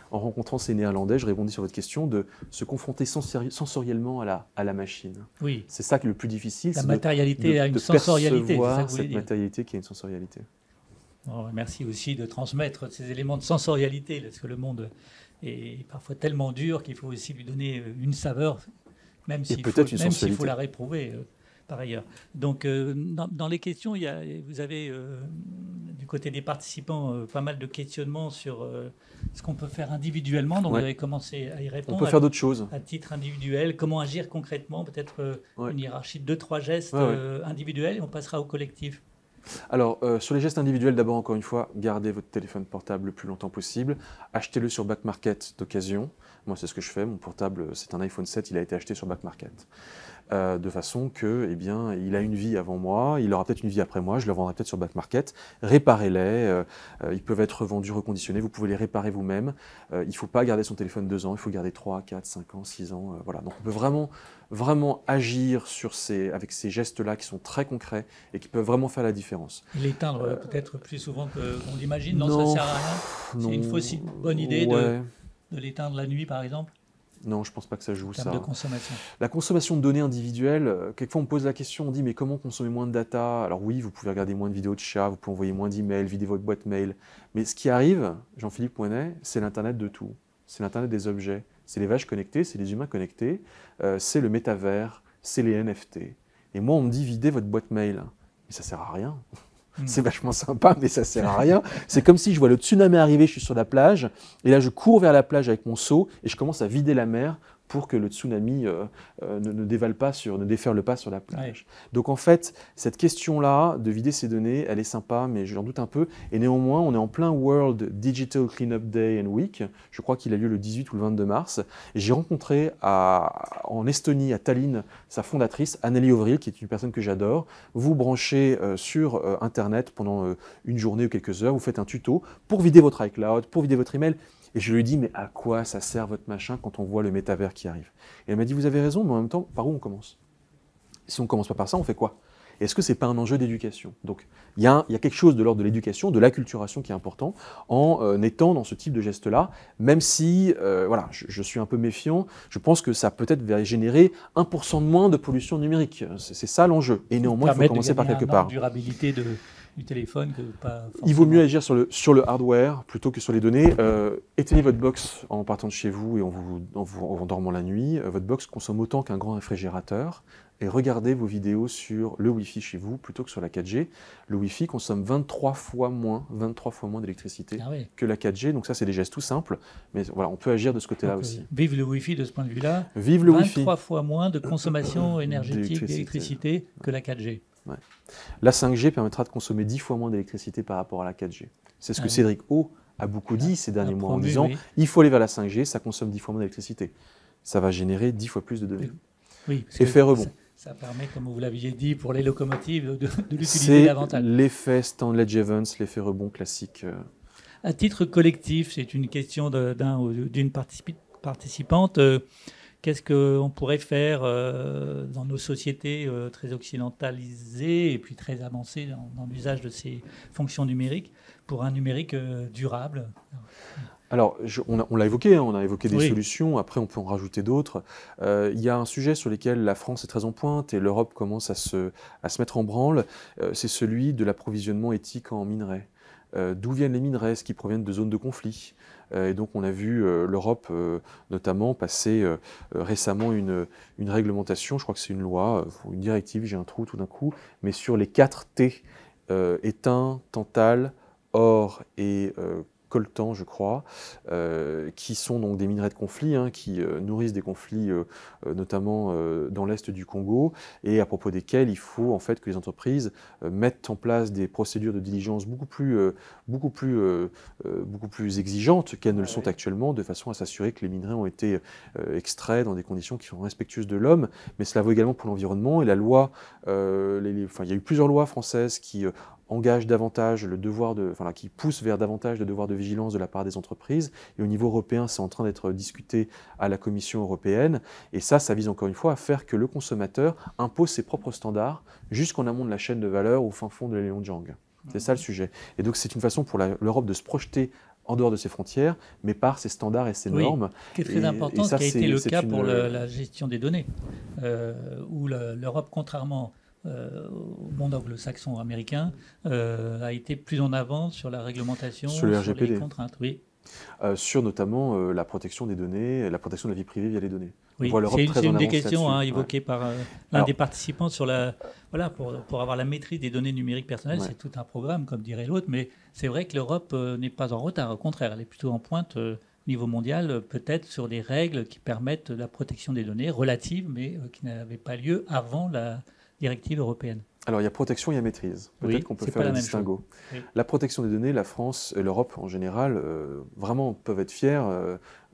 S2: en rencontrant ces Néerlandais, je répondis sur votre question, de se confronter sensoriellement à la machine.
S3: Oui.
S2: C'est ça qui est le plus difficile.
S3: La matérialité a une sensorialité.
S2: C'est ça que cette matérialité qui a une sensorialité.
S3: Bon, merci aussi de transmettre ces éléments de sensorialité, parce que le monde est parfois tellement dur qu'il faut aussi lui donner une saveur, même s'il faut la réprouver par ailleurs. Donc, dans les questions, vous avez, du côté des participants, pas mal de questionnements sur ce qu'on peut faire individuellement. Donc,
S2: Ouais.
S3: vous avez commencé à y répondre.
S2: On peut faire d'autres choses.
S3: À titre individuel, comment agir concrètement, peut-être
S2: Ouais.
S3: une hiérarchie de 2-3 gestes
S2: Ouais, ouais.
S3: individuels, et on passera au collectif.
S2: Alors, sur les gestes individuels, d'abord, encore une fois, gardez votre téléphone portable le plus longtemps possible. Achetez-le sur Back Market d'occasion. Moi, c'est ce que je fais. Mon portable, c'est un iPhone 7, il a été acheté sur Back Market. De façon que, eh bien, il a une vie avant moi, il aura peut-être une vie après moi, je le vendrai peut-être sur Back Market. Réparez-les, ils peuvent être revendus, reconditionnés, vous pouvez les réparer vous-même. Il ne faut pas garder son téléphone 2 ans, il faut garder 3, 4, 5 ans, 6 ans. Voilà. Donc on peut vraiment agir avec ces gestes-là qui sont très concrets et qui peuvent vraiment faire la différence.
S3: Et l'éteindre peut-être plus souvent qu'on l'imagine, non,
S2: non,
S3: ça ne sert à rien. C'est une fausse bonne idée de l'éteindre la nuit, par exemple.
S2: Non, je ne pense pas que ça joue,
S3: en termes
S2: ça.
S3: de consommation.
S2: La consommation de données individuelles, quelquefois on me pose la question, on dit mais comment consommer moins de data? Alors oui, vous pouvez regarder moins de vidéos de chats, vous pouvez envoyer moins d'emails, vider votre boîte mail. Mais ce qui arrive, Jean-Philippe Poinet, c'est l'Internet de tout. C'est l'Internet des objets. C'est les vaches connectées, c'est les humains connectés, c'est le métavers, c'est les NFT. Et moi, on me dit videz votre boîte mail. Mais ça sert à rien. C'est vachement sympa, mais ça sert à rien. C'est comme si je vois le tsunami arriver, je suis sur la plage, et là je cours vers la plage avec mon seau, et je commence à vider la mer pour que le tsunami ne déferle pas sur la plage. Ouais. Donc en fait, cette question-là de vider ces données, elle est sympa, mais j'en doute un peu. Et néanmoins, on est en plein World Digital Cleanup Day and Week. Je crois qu'il a lieu le 18 ou le 22 mars. Et j'ai rencontré en Estonie, à Tallinn, sa fondatrice, Anneli Ovril, qui est une personne que j'adore. Vous branchez sur Internet pendant une journée ou quelques heures, vous faites un tuto pour vider votre iCloud, pour vider votre email. Et je lui ai dit, mais à quoi ça sert votre machin quand on voit le métavers qui arrive? Et elle m'a dit, vous avez raison, mais en même temps, par où on commence? Si on ne commence pas par ça, on fait quoi? Est-ce que ce n'est pas un enjeu d'éducation? Donc, il y a quelque chose de l'ordre de l'éducation, de l'acculturation qui est important en étant dans ce type de geste-là, même si, voilà, je suis un peu méfiant, je pense que ça peut-être va générer 1% de moins de pollution numérique. C'est ça l'enjeu. Et néanmoins, il faut commencer par quelque part.
S3: Durabilité du téléphone que pas forcément...
S2: Il vaut mieux agir sur le hardware plutôt que sur les données. Éteignez votre box en partant de chez vous et en vous dormant la nuit. Votre box consomme autant qu'un grand réfrigérateur. Et regardez vos vidéos sur le Wi-Fi chez vous plutôt que sur la 4G. Le Wi-Fi consomme 23 fois moins d'électricité que la 4G. Donc ça, c'est des gestes tout simples. Mais voilà, on peut agir de ce côté-là aussi.
S3: Vive le Wi-Fi de ce point de vue-là.
S2: Vive le Wi-Fi.
S3: 23 fois moins de consommation énergétique d'électricité que la 4G.
S2: Ouais. La 5G permettra de consommer 10 fois moins d'électricité par rapport à la 4G. C'est ce que Cédric O a beaucoup dit ces derniers mois en disant il faut aller vers la 5G, ça consomme 10 fois moins d'électricité. Ça va générer 10 fois plus de données.
S3: Oui,
S2: effet rebond.
S3: Ça permet, comme vous l'aviez dit, pour les locomotives, de l'utiliser davantage.
S2: C'est l'effet Stanley-Jevons, l'effet rebond classique.
S3: À titre collectif, c'est une question d'un ou d'une participante. Qu'est-ce qu'on pourrait faire dans nos sociétés très occidentalisées et puis très avancées dans l'usage de ces fonctions numériques pour un numérique durable?
S2: Alors, on l'a évoqué, on a évoqué des solutions, après on peut en rajouter d'autres. Il y a un sujet sur lequel la France est très en pointe et l'Europe commence à se mettre en branle, c'est celui de l'approvisionnement éthique en minerais. D'où viennent les minerais? Est-ce qu'ils proviennent de zones de conflit? Et donc on a vu l'Europe notamment passer récemment une réglementation, je crois que c'est une loi, une directive, j'ai un trou tout d'un coup, mais sur les 4 T, étain, tantal, or et coltan, je crois, qui sont donc des minerais de conflit, qui nourrissent des conflits notamment dans l'est du Congo, et à propos desquels il faut en fait que les entreprises mettent en place des procédures de diligence beaucoup plus exigeantes qu'elles ne le sont actuellement, de façon à s'assurer que les minerais ont été extraits dans des conditions qui sont respectueuses de l'homme, mais cela vaut également pour l'environnement, et la loi, il y a eu plusieurs lois françaises qui engage davantage le devoir qui pousse vers davantage de devoirs de vigilance de la part des entreprises. Et au niveau européen, c'est en train d'être discuté à la Commission européenne. Et ça vise encore une fois à faire que le consommateur impose ses propres standards jusqu'en amont de la chaîne de valeur, au fin fond de l'Heilongjiang. C'est ça le sujet. Et donc c'est une façon pour l'Europe de se projeter en dehors de ses frontières, mais par ses standards et ses normes.
S3: Ce qui est très important, ce qui a été le cas pour la gestion des données, où l'Europe, contrairement au monde anglo-saxon américain, a été plus en avant sur la réglementation,
S2: sur les
S3: RGPD. Sur les contraintes. Oui.
S2: Sur notamment la protection des données, la protection de la vie privée via les données.
S3: Oui, c'est une des questions évoquées par l'un des participants sur pour avoir la maîtrise des données numériques personnelles, c'est tout un programme, comme dirait l'autre, mais c'est vrai que l'Europe n'est pas en retard, au contraire, elle est plutôt en pointe au niveau mondial, peut-être sur des règles qui permettent la protection des données relatives, mais qui n'avaient pas lieu avant la directive européenne.
S2: Alors il y a protection, il y a maîtrise. Peut-être qu'on peut faire le distinguo. Oui. La protection des données, la France et l'Europe en général, vraiment peuvent être fiers.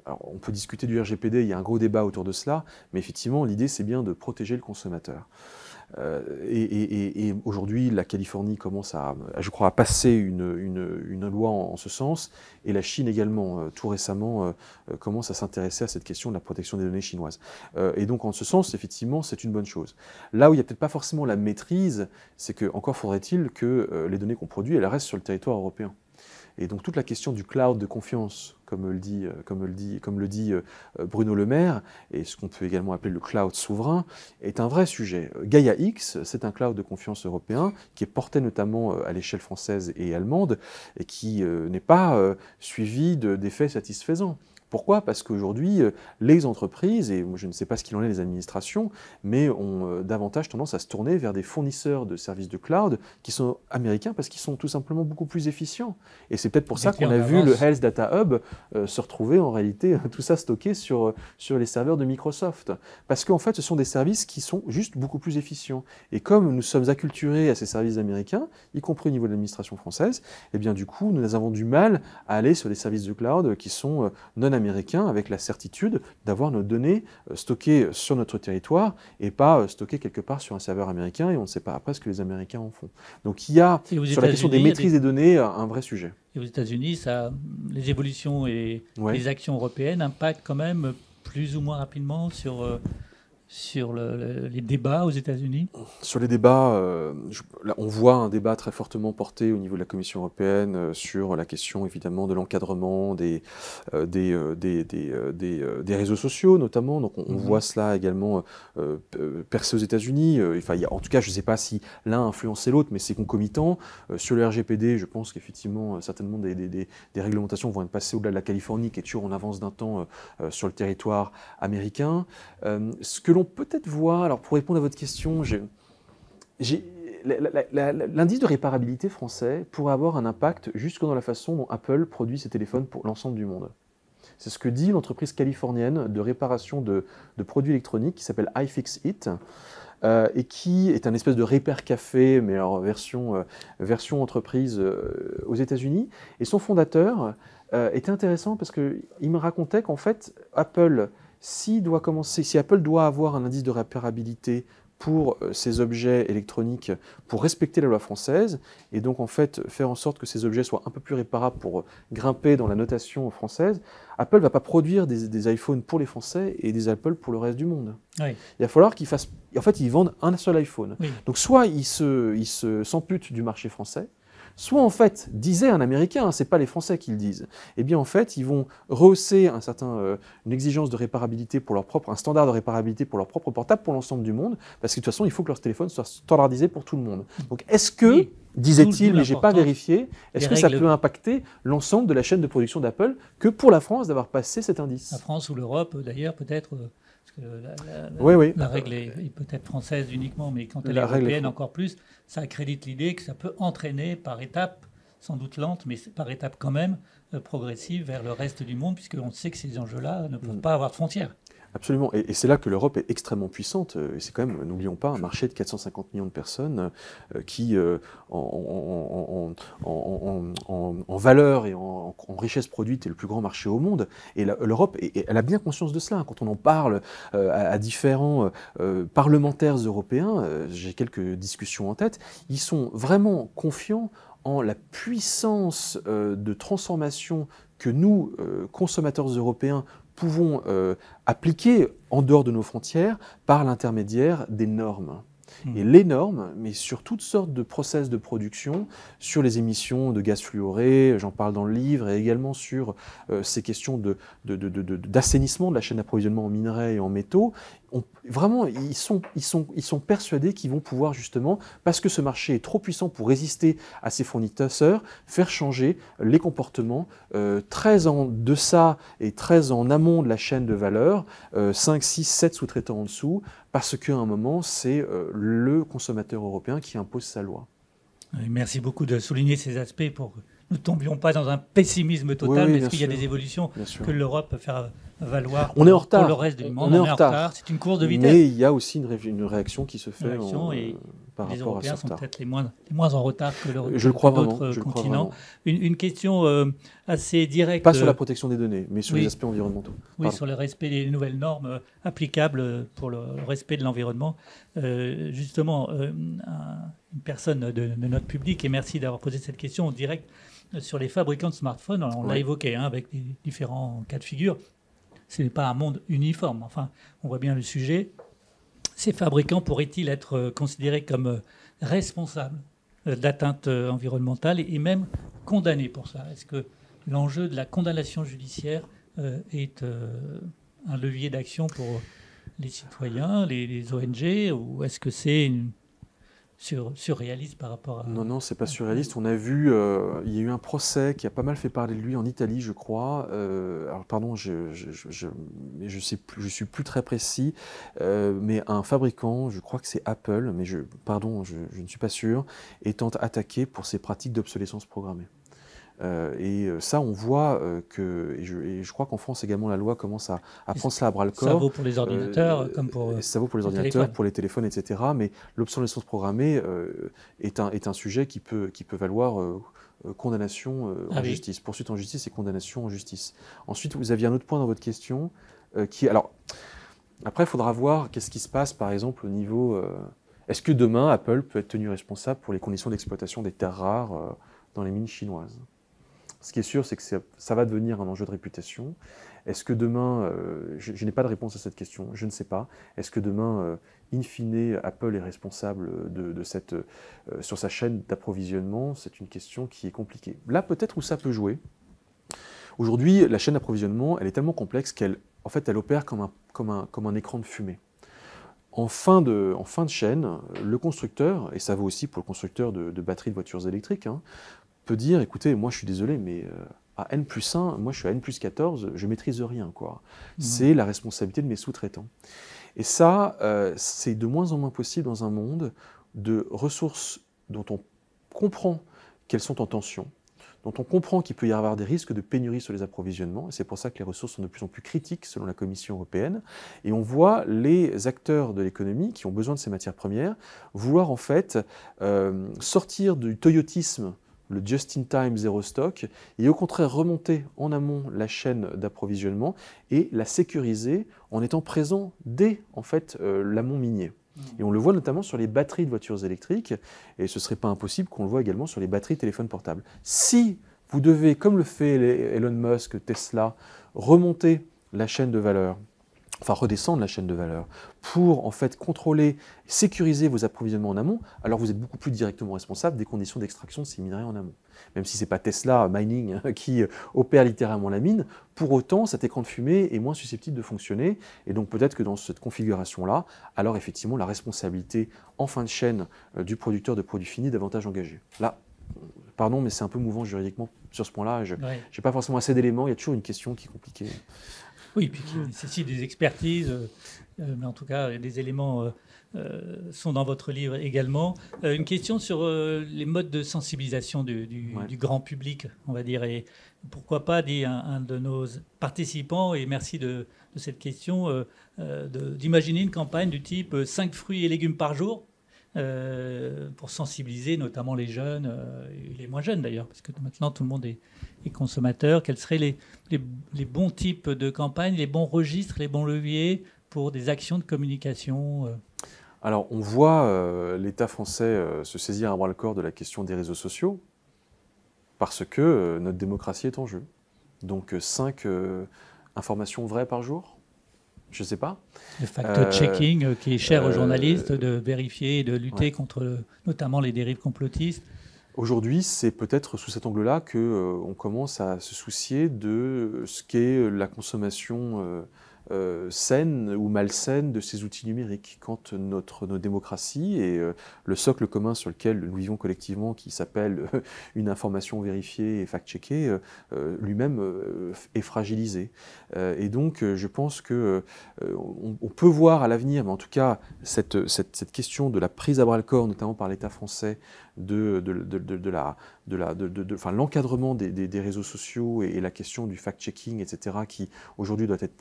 S2: Alors, on peut discuter du RGPD, il y a un gros débat autour de cela, mais effectivement l'idée c'est bien de protéger le consommateur. Et aujourd'hui, la Californie commence je crois, à passer une loi en ce sens, et la Chine également, tout récemment, commence à s'intéresser à cette question de la protection des données chinoises. Et donc, en ce sens, effectivement, c'est une bonne chose. Là où il n'y a peut-être pas forcément la maîtrise, c'est que encore faudrait-il que les données qu'on produit, elles restent sur le territoire européen. Et donc toute la question du cloud de confiance, comme le dit Bruno Le Maire, et ce qu'on peut également appeler le cloud souverain, est un vrai sujet. Gaia X, c'est un cloud de confiance européen qui est porté notamment à l'échelle française et allemande, et qui n'est pas suivi d'effets satisfaisants. Pourquoi ? Parce qu'aujourd'hui, les entreprises, et je ne sais pas ce qu'il en est des administrations, mais ont davantage tendance à se tourner vers des fournisseurs de services de cloud qui sont américains parce qu'ils sont tout simplement beaucoup plus efficients. Et c'est peut-être pour ça qu'on a vu le Health Data Hub se retrouver en réalité tout ça stocké sur les serveurs de Microsoft. Parce qu'en fait, ce sont des services qui sont juste beaucoup plus efficients. Et comme nous sommes acculturés à ces services américains, y compris au niveau de l'administration française, eh bien du coup, nous avons du mal à aller sur des services de cloud qui sont non américains avec la certitude d'avoir nos données stockées sur notre territoire et pas stockées quelque part sur un serveur américain et on ne sait pas après ce que les Américains en font. Donc il y a, sur la question des maîtrises des données, un vrai sujet.
S3: Et aux États-Unis, les évolutions et les actions européennes impactent quand même plus ou moins rapidement sur les débats aux États-Unis?
S2: Sur les débats, là, on voit un débat très fortement porté au niveau de la Commission européenne sur la question évidemment de l'encadrement des réseaux sociaux notamment. Donc on voit cela également percer aux États-Unis. En tout cas, je ne sais pas si l'un a influencé l'autre, mais c'est concomitant. Sur le RGPD, je pense qu'effectivement, certainement des réglementations vont être passées au-delà de la Californie, qui est toujours en avance d'un temps sur le territoire américain. Ce que l'on peut-être voir, alors pour répondre à votre question, l'indice de réparabilité français pourrait avoir un impact jusque dans la façon dont Apple produit ses téléphones pour l'ensemble du monde. C'est ce que dit l'entreprise californienne de réparation de produits électroniques qui s'appelle iFixit et qui est un espèce de Repair Café, mais alors version entreprise aux États-Unis. Et son fondateur était intéressant parce qu'il me racontait qu'en fait, si Apple doit avoir un indice de réparabilité pour ces objets électroniques, pour respecter la loi française, et donc en fait faire en sorte que ces objets soient un peu plus réparables pour grimper dans la notation française, Apple ne va pas produire des iPhones pour les Français et des Apple pour le reste du monde. Oui. Il va falloir ils vendent un seul iPhone. Oui. Donc soit ils s'amputent du marché français, soit en fait, disait un Américain, c'est pas les Français qui le disent, eh bien en fait, ils vont rehausser une exigence de réparabilité un standard de réparabilité pour leur propre portable pour l'ensemble du monde, parce que de toute façon, il faut que leur téléphone soit standardisé pour tout le monde. Donc est-ce que, disait-il, mais je n'ai pas vérifié, est-ce que ça peut impacter l'ensemble de la chaîne de production d'Apple que pour la France d'avoir passé cet indice ?
S3: La France ou l'Europe, d'ailleurs, peut-être, parce que la règle est peut-être française uniquement, mais quand elle est européenne encore plus, ça accrédite l'idée que ça peut entraîner par étapes, sans doute lentes, mais par étapes quand même, progressives vers le reste du monde, puisqu'on sait que ces enjeux-là ne peuvent pas avoir de frontières.
S2: Absolument, et c'est là que l'Europe est extrêmement puissante, et c'est quand même, n'oublions pas, un marché de 450 millions de personnes qui, en valeur et en richesse produite, est le plus grand marché au monde. Et l'Europe, elle a bien conscience de cela. Quand on en parle à différents parlementaires européens, j'ai quelques discussions en tête, ils sont vraiment confiants en la puissance de transformation que nous, consommateurs européens, pouvons appliquer en dehors de nos frontières par l'intermédiaire des normes. Et les normes, mais sur toutes sortes de process de production, sur les émissions de gaz fluorés, j'en parle dans le livre, et également sur ces questions d'assainissement de la chaîne d'approvisionnement en minerais et en métaux, vraiment, ils sont persuadés qu'ils vont pouvoir justement, parce que ce marché est trop puissant pour résister à ses fournisseurs, faire changer les comportements très en deçà et très en amont de la chaîne de valeur, 5, 6, 7 sous-traitants en dessous, parce qu'à un moment, c'est le consommateur européen qui impose sa loi.
S3: Merci beaucoup de souligner ces aspects pour que nous ne tombions pas dans un pessimisme total, mais est-ce qu'il y a des évolutions que l'Europe peut faire valoir pour le reste du monde?
S2: On est en retard.
S3: C'est une course de vitesse.
S2: Mais il y a aussi une réaction qui se fait par
S3: les
S2: rapport à ce
S3: Européens
S2: retard.
S3: sont peut-être les moins en retard que
S2: Je le crois
S3: d'autres continents. Une question assez directe.
S2: Pas sur la protection des données, mais sur les aspects environnementaux.
S3: Oui, sur le respect des nouvelles normes applicables pour le respect de l'environnement. Justement, une personne de notre public, et merci d'avoir posé cette question en direct sur les fabricants de smartphones. On l'a évoqué avec les différents cas de figure. Ce n'est pas un monde uniforme. Enfin, on voit bien le sujet. Ces fabricants pourraient-ils être considérés comme responsables d'atteintes environnementales et même condamnés pour ça? Est-ce que l'enjeu de la condamnation judiciaire est un levier d'action pour les citoyens, les ONG, ou est-ce que c'est surréaliste par rapport à...
S2: Non, c'est pas surréaliste. On a vu, il y a eu un procès qui a pas mal fait parler de lui en Italie, je crois. Alors, pardon, je suis plus très précis, mais un fabricant, je crois que c'est Apple, mais je ne suis pas sûr, étant attaqué pour ses pratiques d'obsolescence programmée. Et ça, on voit que, et je crois qu'en France également, la loi commence à prendre ça à bras-le-corps.
S3: Ça vaut pour les ordinateurs comme pour
S2: ça vaut pour les ordinateurs,
S3: téléphones.
S2: pour les téléphones, etc. Mais l'obsolescence programmée est un sujet qui peut valoir condamnation en justice, poursuite en justice et condamnation en justice. Ensuite, vous aviez un autre point dans votre question alors, après, il faudra voir qu'est-ce qui se passe, par exemple, au niveau... est-ce que demain, Apple peut être tenu responsable pour les conditions d'exploitation des terres rares dans les mines chinoises? Ce qui est sûr, c'est que ça va devenir un enjeu de réputation. Est-ce que demain, je n'ai pas de réponse à cette question, je ne sais pas. Est-ce que demain, in fine, Apple est responsable sur sa chaîne d'approvisionnement? C'est une question qui est compliquée. Là, peut-être où ça peut jouer. Aujourd'hui, la chaîne d'approvisionnement, elle est tellement complexe qu'elle opère comme un écran de fumée. En fin de chaîne, le constructeur, et ça vaut aussi pour le constructeur de batteries de voitures électriques, peut dire, écoutez, moi je suis désolé, mais à N+1, moi je suis à N+14, je ne maîtrise rien, quoi. C'est la responsabilité de mes sous-traitants. Et ça, c'est de moins en moins possible dans un monde de ressources dont on comprend qu'elles sont en tension, dont on comprend qu'il peut y avoir des risques de pénurie sur les approvisionnements, et c'est pour ça que les ressources sont de plus en plus critiques selon la Commission européenne, et on voit les acteurs de l'économie qui ont besoin de ces matières premières vouloir en fait sortir du toyotisme, le just-in-time zéro stock, et au contraire remonter en amont la chaîne d'approvisionnement et la sécuriser en étant présent dès en fait, l'amont minier. Et on le voit notamment sur les batteries de voitures électriques, et ce ne serait pas impossible qu'on le voit également sur les batteries de téléphones portables. Si vous devez, comme le fait Elon Musk, Tesla, remonter la chaîne de valeur, enfin redescendre la chaîne de valeur, pour en fait contrôler, sécuriser vos approvisionnements en amont, alors vous êtes beaucoup plus directement responsable des conditions d'extraction de ces minerais en amont. Même si ce n'est pas Tesla Mining qui opère littéralement la mine, pour autant cet écran de fumée est moins susceptible de fonctionner, et donc peut-être que dans cette configuration-là, alors effectivement la responsabilité en fin de chaîne du producteur de produits finis est davantage engagée. Là, pardon, mais c'est un peu mouvant juridiquement sur ce point-là, je n'ai pas forcément assez d'éléments, il y a toujours une question qui est compliquée.
S3: Oui, puis qui nécessite des expertises, mais en tout cas, des éléments sont dans votre livre également. Une question sur les modes de sensibilisation du grand public, on va dire, et pourquoi pas, dit un de nos participants, et merci de cette question, d'imaginer une campagne du type 5 fruits et légumes par jour, pour sensibiliser notamment les jeunes, et les moins jeunes d'ailleurs, parce que maintenant tout le monde est consommateur. Quels seraient les bons types de campagnes, les bons registres, les bons leviers pour des actions de communication?
S2: Alors on voit l'État français se saisir à bras-le-corps de la question des réseaux sociaux, parce que notre démocratie est en jeu. Donc 5 informations vraies par jour, Je ne sais pas.
S3: Le fact-checking qui est cher aux journalistes, de vérifier et de lutter contre notamment les dérives complotistes.
S2: Aujourd'hui, c'est peut-être sous cet angle-là qu'on commence à se soucier de ce qu'est la consommation saine ou malsaine de ces outils numériques. Quand nos démocraties et le socle commun sur lequel nous vivons collectivement, qui s'appelle une information vérifiée et fact-checkée, lui-même est fragilisé. Et donc, je pense que on peut voir à l'avenir, mais en tout cas, cette question de la prise à bras-le-corps, notamment par l'État français, l'encadrement des réseaux sociaux et la question du fact-checking, etc., qui aujourd'hui doit être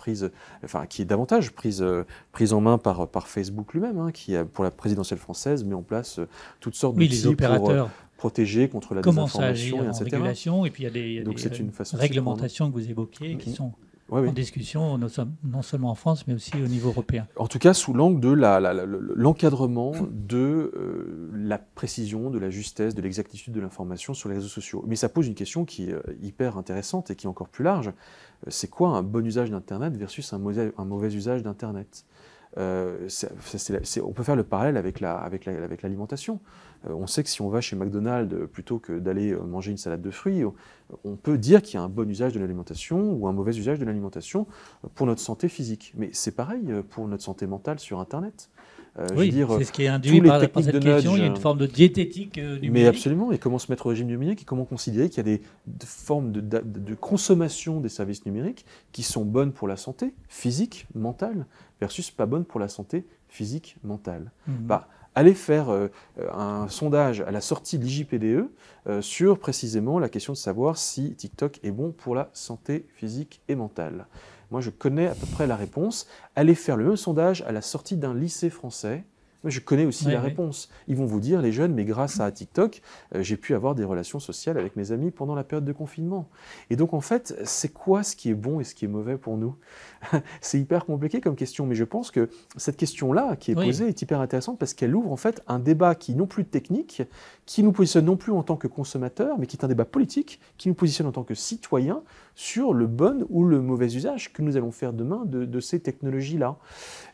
S2: qui est davantage prise en main par Facebook lui-même, qui, pour la présidentielle française, met en place toutes sortes d'outils pour protéger contre la désinformation,
S3: et etc. Régulation, et puis il y a des réglementations que vous évoquez qui sont en discussion, non seulement en France, mais aussi au niveau européen.
S2: En tout cas, sous l'angle de l'encadrement de la précision, de la justesse, de l'exactitude de l'information sur les réseaux sociaux. Mais ça pose une question qui est hyper intéressante et qui est encore plus large. C'est quoi un bon usage d'Internet versus un mauvais usage d'Internet ? On peut faire le parallèle avec l'alimentation. On sait que si on va chez McDonald's, plutôt que d'aller manger une salade de fruits, on peut dire qu'il y a un bon usage de l'alimentation ou un mauvais usage de l'alimentation pour notre santé physique. Mais c'est pareil pour notre santé mentale sur Internet.
S3: Oui, c'est ce qui est induit par cette question. Il y a une forme de diététique numérique.
S2: Mais absolument, et comment se mettre au régime numérique et comment considérer qu'il y a des formes de consommation des services numériques qui sont bonnes pour la santé physique, mentale, versus pas bonnes pour la santé physique, mentale. Allez faire un sondage à la sortie de l'IJPDE sur précisément la question de savoir si TikTok est bon pour la santé physique et mentale. Moi, je connais à peu près la réponse. Allez faire le même sondage à la sortie d'un lycée français. Moi, je connais aussi la réponse. Ils vont vous dire, les jeunes, mais grâce à TikTok, j'ai pu avoir des relations sociales avec mes amis pendant la période de confinement. Et donc, en fait, c'est quoi ce qui est bon et ce qui est mauvais pour nous ? C'est hyper compliqué comme question, mais je pense que cette question-là qui est posée est hyper intéressante parce qu'elle ouvre en fait un débat qui non plus technique, qui nous positionne non plus en tant que consommateurs, mais qui est un débat politique, qui nous positionne en tant que citoyens sur le bon ou le mauvais usage que nous allons faire demain de ces technologies-là.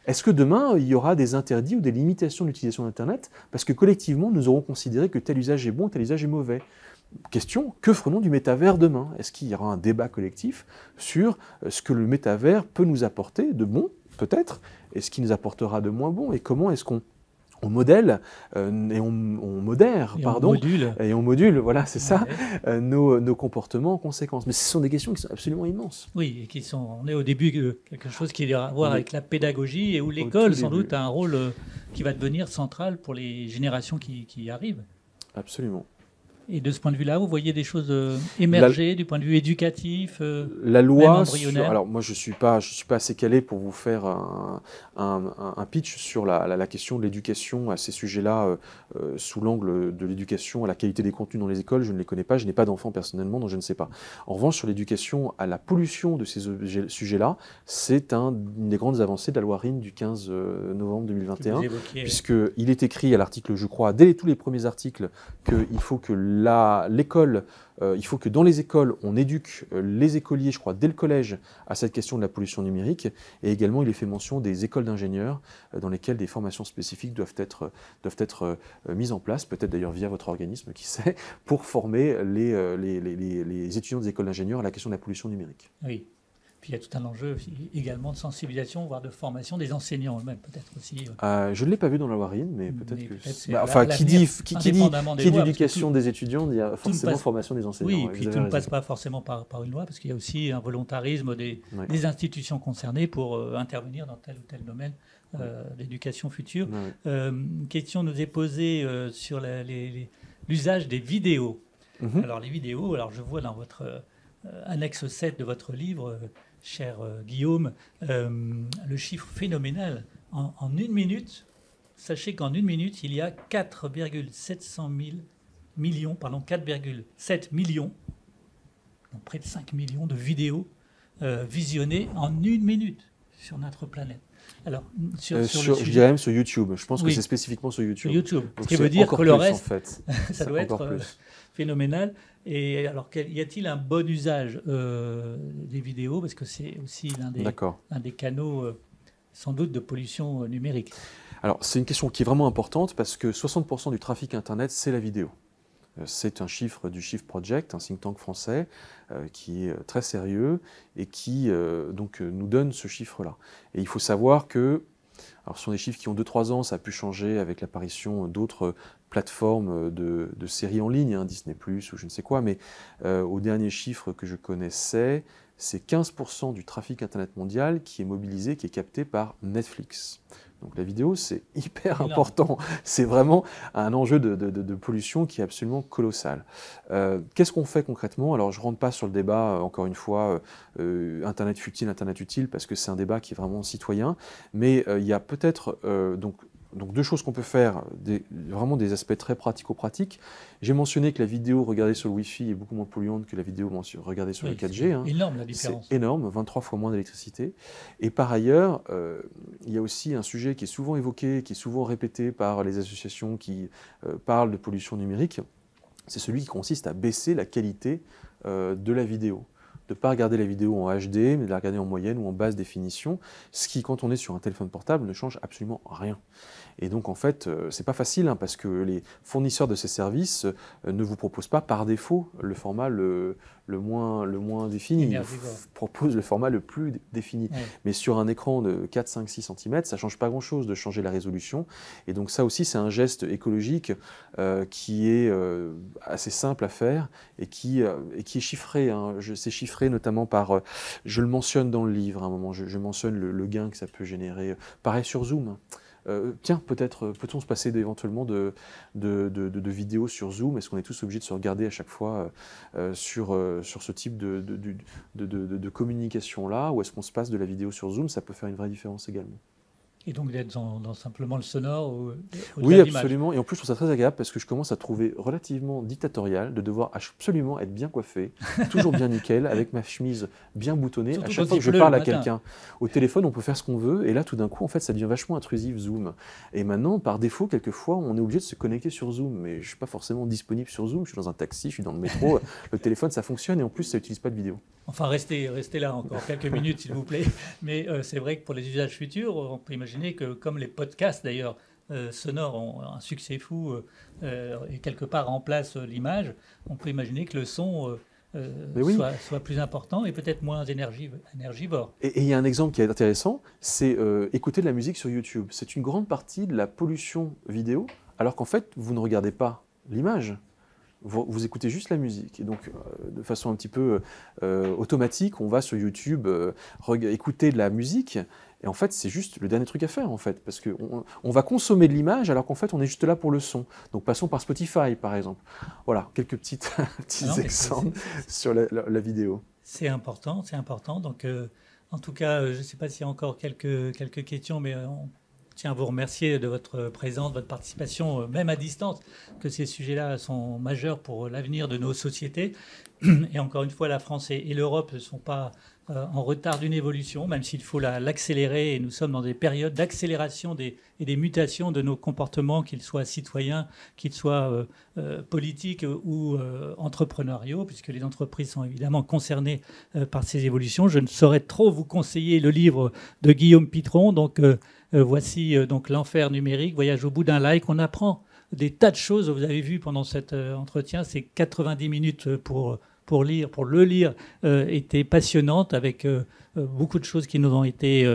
S2: Est-ce que demain, il y aura des interdits ou des limitations d'utilisation d'Internet parce que collectivement, nous aurons considéré que tel usage est bon, tel usage est mauvais ? Question, que ferons-nous du métavers demain ? Est-ce qu'il y aura un débat collectif sur ce que le métavers peut nous apporter de bon, peut-être, et ce qui nous apportera de moins bon ? Et comment est-ce qu'on modèle et on modère, et on module, voilà, c'est ça, nos comportements en conséquence. Mais ce sont des questions qui sont absolument immenses.
S3: Oui, et on est au début de quelque chose qui a à voir avec la pédagogie et où l'école, sans doute, a un rôle qui va devenir central pour les générations qui arrivent.
S2: Absolument.
S3: Et de ce point de vue-là, vous voyez des choses émerger du point de vue éducatif,
S2: la loi,
S3: même embryonnaire.
S2: Alors moi je suis pas assez calé pour vous faire un pitch sur la question de l'éducation à ces sujets-là sous l'angle de l'éducation à la qualité des contenus dans les écoles. Je ne les connais pas, je n'ai pas d'enfants personnellement, donc je ne sais pas. En revanche, sur l'éducation à la pollution de ces sujets-là, c'est une des grandes avancées de la loi RIN du 15 novembre 2021, puisqu'il est écrit à l'article, je crois, dès tous les premiers articles, qu'il faut que l'école, il faut que dans les écoles, on éduque les écoliers, je crois, dès le collège, à cette question de la pollution numérique. Et également, il est fait mention des écoles d'ingénieurs dans lesquelles des formations spécifiques doivent être mises en place, peut-être d'ailleurs via votre organisme, qui sait, pour former les étudiants des écoles d'ingénieurs à la question de la pollution numérique.
S3: Oui. Puis il y a tout un enjeu également de sensibilisation, voire de formation des enseignants eux-mêmes, peut-être aussi.
S2: Je ne l'ai pas vu dans la loi RIN, mais peut-être que... qui dit éducation des étudiants, il y a forcément formation des enseignants.
S3: Oui, et puis tout ne passe pas forcément par une loi, parce qu'il y a aussi un volontarisme des institutions concernées pour intervenir dans tel ou tel domaine d'éducation future. Une question nous est posée sur l'usage des vidéos. Alors les vidéos, je vois dans votre... annexe 7 de votre livre, cher Guillaume, le chiffre phénoménal. En une minute, sachez qu'en une minute, il y a 4,7 millions, donc près de 5 millions de vidéos visionnées en une minute sur notre planète. Alors,
S2: je dirais même sur YouTube. Je pense que c'est spécifiquement sur YouTube.
S3: Ce qui veut dire que le reste,
S2: en fait.
S3: ça doit être phénoménal. Et alors, y a-t-il un bon usage des vidéos ? Parce que c'est aussi l'un des canaux sans doute de pollution numérique.
S2: Alors, c'est une question qui est vraiment importante parce que 60% du trafic Internet, c'est la vidéo. C'est un chiffre du Shift Project, un think tank français qui est très sérieux et qui nous donne ce chiffre-là. Et il faut savoir que, alors ce sont des chiffres qui ont 2-3 ans, ça a pu changer avec l'apparition d'autres plateformes de séries en ligne, hein, Disney+, ou je ne sais quoi, mais au dernier chiffre que je connaissais, c'est 15% du trafic Internet mondial qui est mobilisé, qui est capté par Netflix. Donc la vidéo, c'est hyper important. C'est vraiment un enjeu de pollution qui est absolument colossal. Qu'est-ce qu'on fait concrètement? Alors je ne rentre pas sur le débat, encore une fois, Internet futile, Internet utile, parce que c'est un débat qui est vraiment citoyen, mais il y a peut-être donc deux choses qu'on peut faire, vraiment des aspects très pratico-pratiques. J'ai mentionné que la vidéo regardée sur le Wi-Fi est beaucoup moins polluante que la vidéo regardée sur le 4G.
S3: C'est énorme la différence.
S2: C'est énorme, 23 fois moins d'électricité. Et par ailleurs, il y a aussi un sujet qui est souvent évoqué, qui est souvent répété par les associations qui parlent de pollution numérique. C'est celui qui consiste à baisser la qualité de la vidéo. De ne pas regarder la vidéo en HD, mais de la regarder en moyenne ou en basse définition, ce qui, quand on est sur un téléphone portable, ne change absolument rien. Et donc, en fait, c'est pas facile, hein, parce que les fournisseurs de ces services ne vous proposent pas par défaut le format le moins défini. Ils vous proposent le format le plus défini. Ouais. Mais sur un écran de 4, 5, 6 cm, ça ne change pas grand-chose de changer la résolution. Et donc ça aussi, c'est un geste écologique qui est assez simple à faire et qui est chiffré. Hein. C'est chiffré notamment par... je le mentionne dans le livre à un moment, je mentionne le gain que ça peut générer. Pareil sur Zoom. Tiens, peut-on se passer éventuellement de vidéos sur Zoom? Est-ce qu'on est tous obligés de se regarder à chaque fois sur ce type de communication-là? Ou est-ce qu'on se passe de la vidéo sur Zoom? Ça peut faire une vraie différence également.
S3: Et donc d'être dans simplement le sonore ou
S2: oui, absolument. Et en plus, je trouve ça très agréable parce que je commence à trouver relativement dictatorial de devoir absolument être bien coiffé, toujours bien nickel, avec ma chemise bien boutonnée. Surtout à chaque fois que je parle à quelqu'un. Au téléphone, on peut faire ce qu'on veut. Et là, tout d'un coup, en fait, ça devient vachement intrusif, Zoom. Et maintenant, par défaut, quelquefois, on est obligé de se connecter sur Zoom. Mais je ne suis pas forcément disponible sur Zoom. Je suis dans un taxi, je suis dans le métro. Le téléphone, ça fonctionne. Et en plus, ça n'utilise pas de vidéo.
S3: Enfin, restez là encore quelques minutes, s'il vous plaît. Mais c'est vrai que pour les usages futurs, on peut imaginer que, comme les podcasts d'ailleurs sonores ont un succès fou et quelque part remplacent l'image, on peut imaginer que le son soit plus important et peut-être moins énergivore.
S2: Et il y a un exemple qui est intéressant, c'est écouter de la musique sur YouTube. C'est une grande partie de la pollution vidéo, alors qu'en fait, vous ne regardez pas l'image. Vous écoutez juste la musique. Et donc, de façon un petit peu automatique, on va sur YouTube écouter de la musique. Et en fait, c'est juste le dernier truc à faire, en fait. Parce qu'on va consommer de l'image, alors qu'en fait, on est juste là pour le son. Donc, passons par Spotify, par exemple. Voilà, quelques petits exemples sur la vidéo.
S3: C'est important, c'est important. Donc, en tout cas, je ne sais pas s'il y a encore quelques questions, mais on tient à vous remercier de votre présence, de votre participation, même à distance, que ces sujets-là sont majeurs pour l'avenir de nos sociétés. Et encore une fois, la France et l'Europe ne sont pas en retard d'une évolution, même s'il faut l'accélérer. Et nous sommes dans des périodes d'accélération et des mutations de nos comportements, qu'ils soient citoyens, qu'ils soient politiques ou entrepreneuriaux, puisque les entreprises sont évidemment concernées par ces évolutions. Je ne saurais trop vous conseiller le livre de Guillaume Pitron, donc... voici donc l'enfer numérique, voyage au bout d'un like. On apprend des tas de choses. Vous avez vu pendant cet entretien, c'est 90 minutes pour le lire, était passionnante avec beaucoup de choses qui nous ont été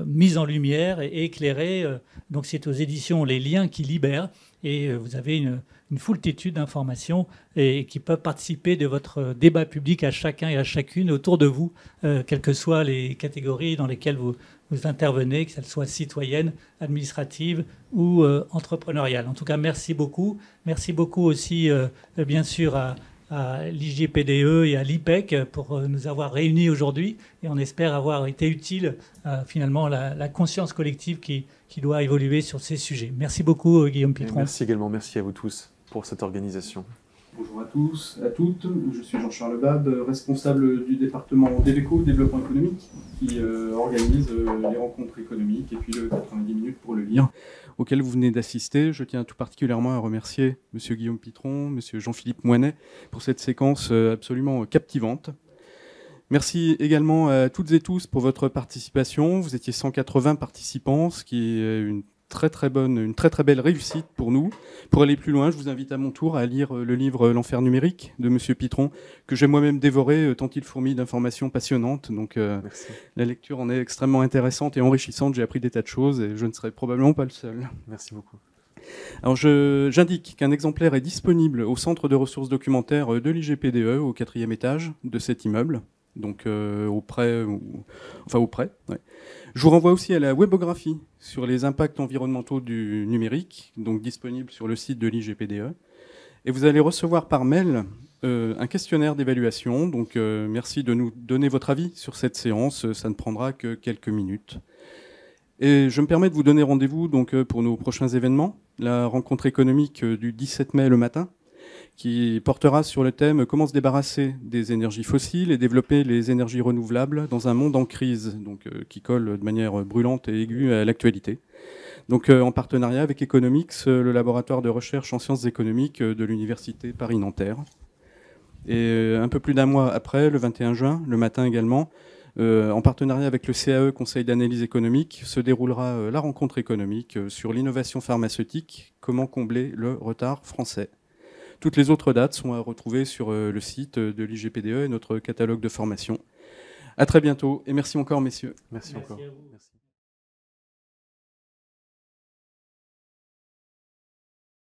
S3: mises en lumière et éclairées. Donc c'est aux éditions Les Liens qui libèrent et vous avez une foultitude d'informations et qui peuvent participer de votre débat public à chacun et à chacune autour de vous, quelles que soient les catégories dans lesquelles vous intervenez, que ce soit citoyenne, administrative ou entrepreneuriale. En tout cas, merci beaucoup. Merci beaucoup aussi, bien sûr, à l'IGPDE et à l'IPEC pour nous avoir réunis aujourd'hui. Et on espère avoir été utile à finalement la conscience collective qui doit évoluer sur ces sujets. Merci beaucoup, Guillaume Pitron.
S2: Merci également. Merci à vous tous pour cette organisation.
S4: Bonjour à tous, à toutes. Je suis Jean-Charles Bab, responsable du département DEVECO, développement économique, qui organise les rencontres économiques et puis le 90 minutes pour le lire, auquel vous venez d'assister. Je tiens tout particulièrement à remercier M. Guillaume Pitron, M. Jean-Philippe Moinet pour cette séquence absolument captivante.
S5: Merci également à toutes et tous pour votre participation. Vous étiez 180 participants, ce qui est une très très belle réussite pour nous. Pour aller plus loin, je vous invite à mon tour à lire le livre L'Enfer numérique de Monsieur Pitron, que j'ai moi-même dévoré tant il fourmille d'informations passionnantes. Donc la lecture en est extrêmement intéressante et enrichissante. J'ai appris des tas de choses et je ne serai probablement pas le seul.
S2: Merci beaucoup.
S5: Alors j'indique qu'un exemplaire est disponible au centre de ressources documentaires de l'IGPDE au 4e étage de cet immeuble. Donc auprès. Ouais. Je vous renvoie aussi à la webographie sur les impacts environnementaux du numérique, donc disponible sur le site de l'IGPDE. Et vous allez recevoir par mail un questionnaire d'évaluation. Donc merci de nous donner votre avis sur cette séance. Ça ne prendra que quelques minutes. Et je me permets de vous donner rendez-vous donc pour nos prochains événements. La rencontre économique du 17 mai le matin, qui portera sur le thème « Comment se débarrasser des énergies fossiles et développer les énergies renouvelables dans un monde en crise », donc qui colle de manière brûlante et aiguë à l'actualité. Donc en partenariat avec Economics, le laboratoire de recherche en sciences économiques de l'Université Paris-Nanterre. Et un peu plus d'un mois après, le 21 juin, le matin également, en partenariat avec le CAE, Conseil d'analyse économique, se déroulera la rencontre économique sur l'innovation pharmaceutique, comment combler le retard français. Toutes les autres dates sont à retrouver sur le site de l'IGPDE et notre catalogue de formation. À très bientôt et merci encore, messieurs.
S2: Merci encore.
S3: À vous.
S2: Merci.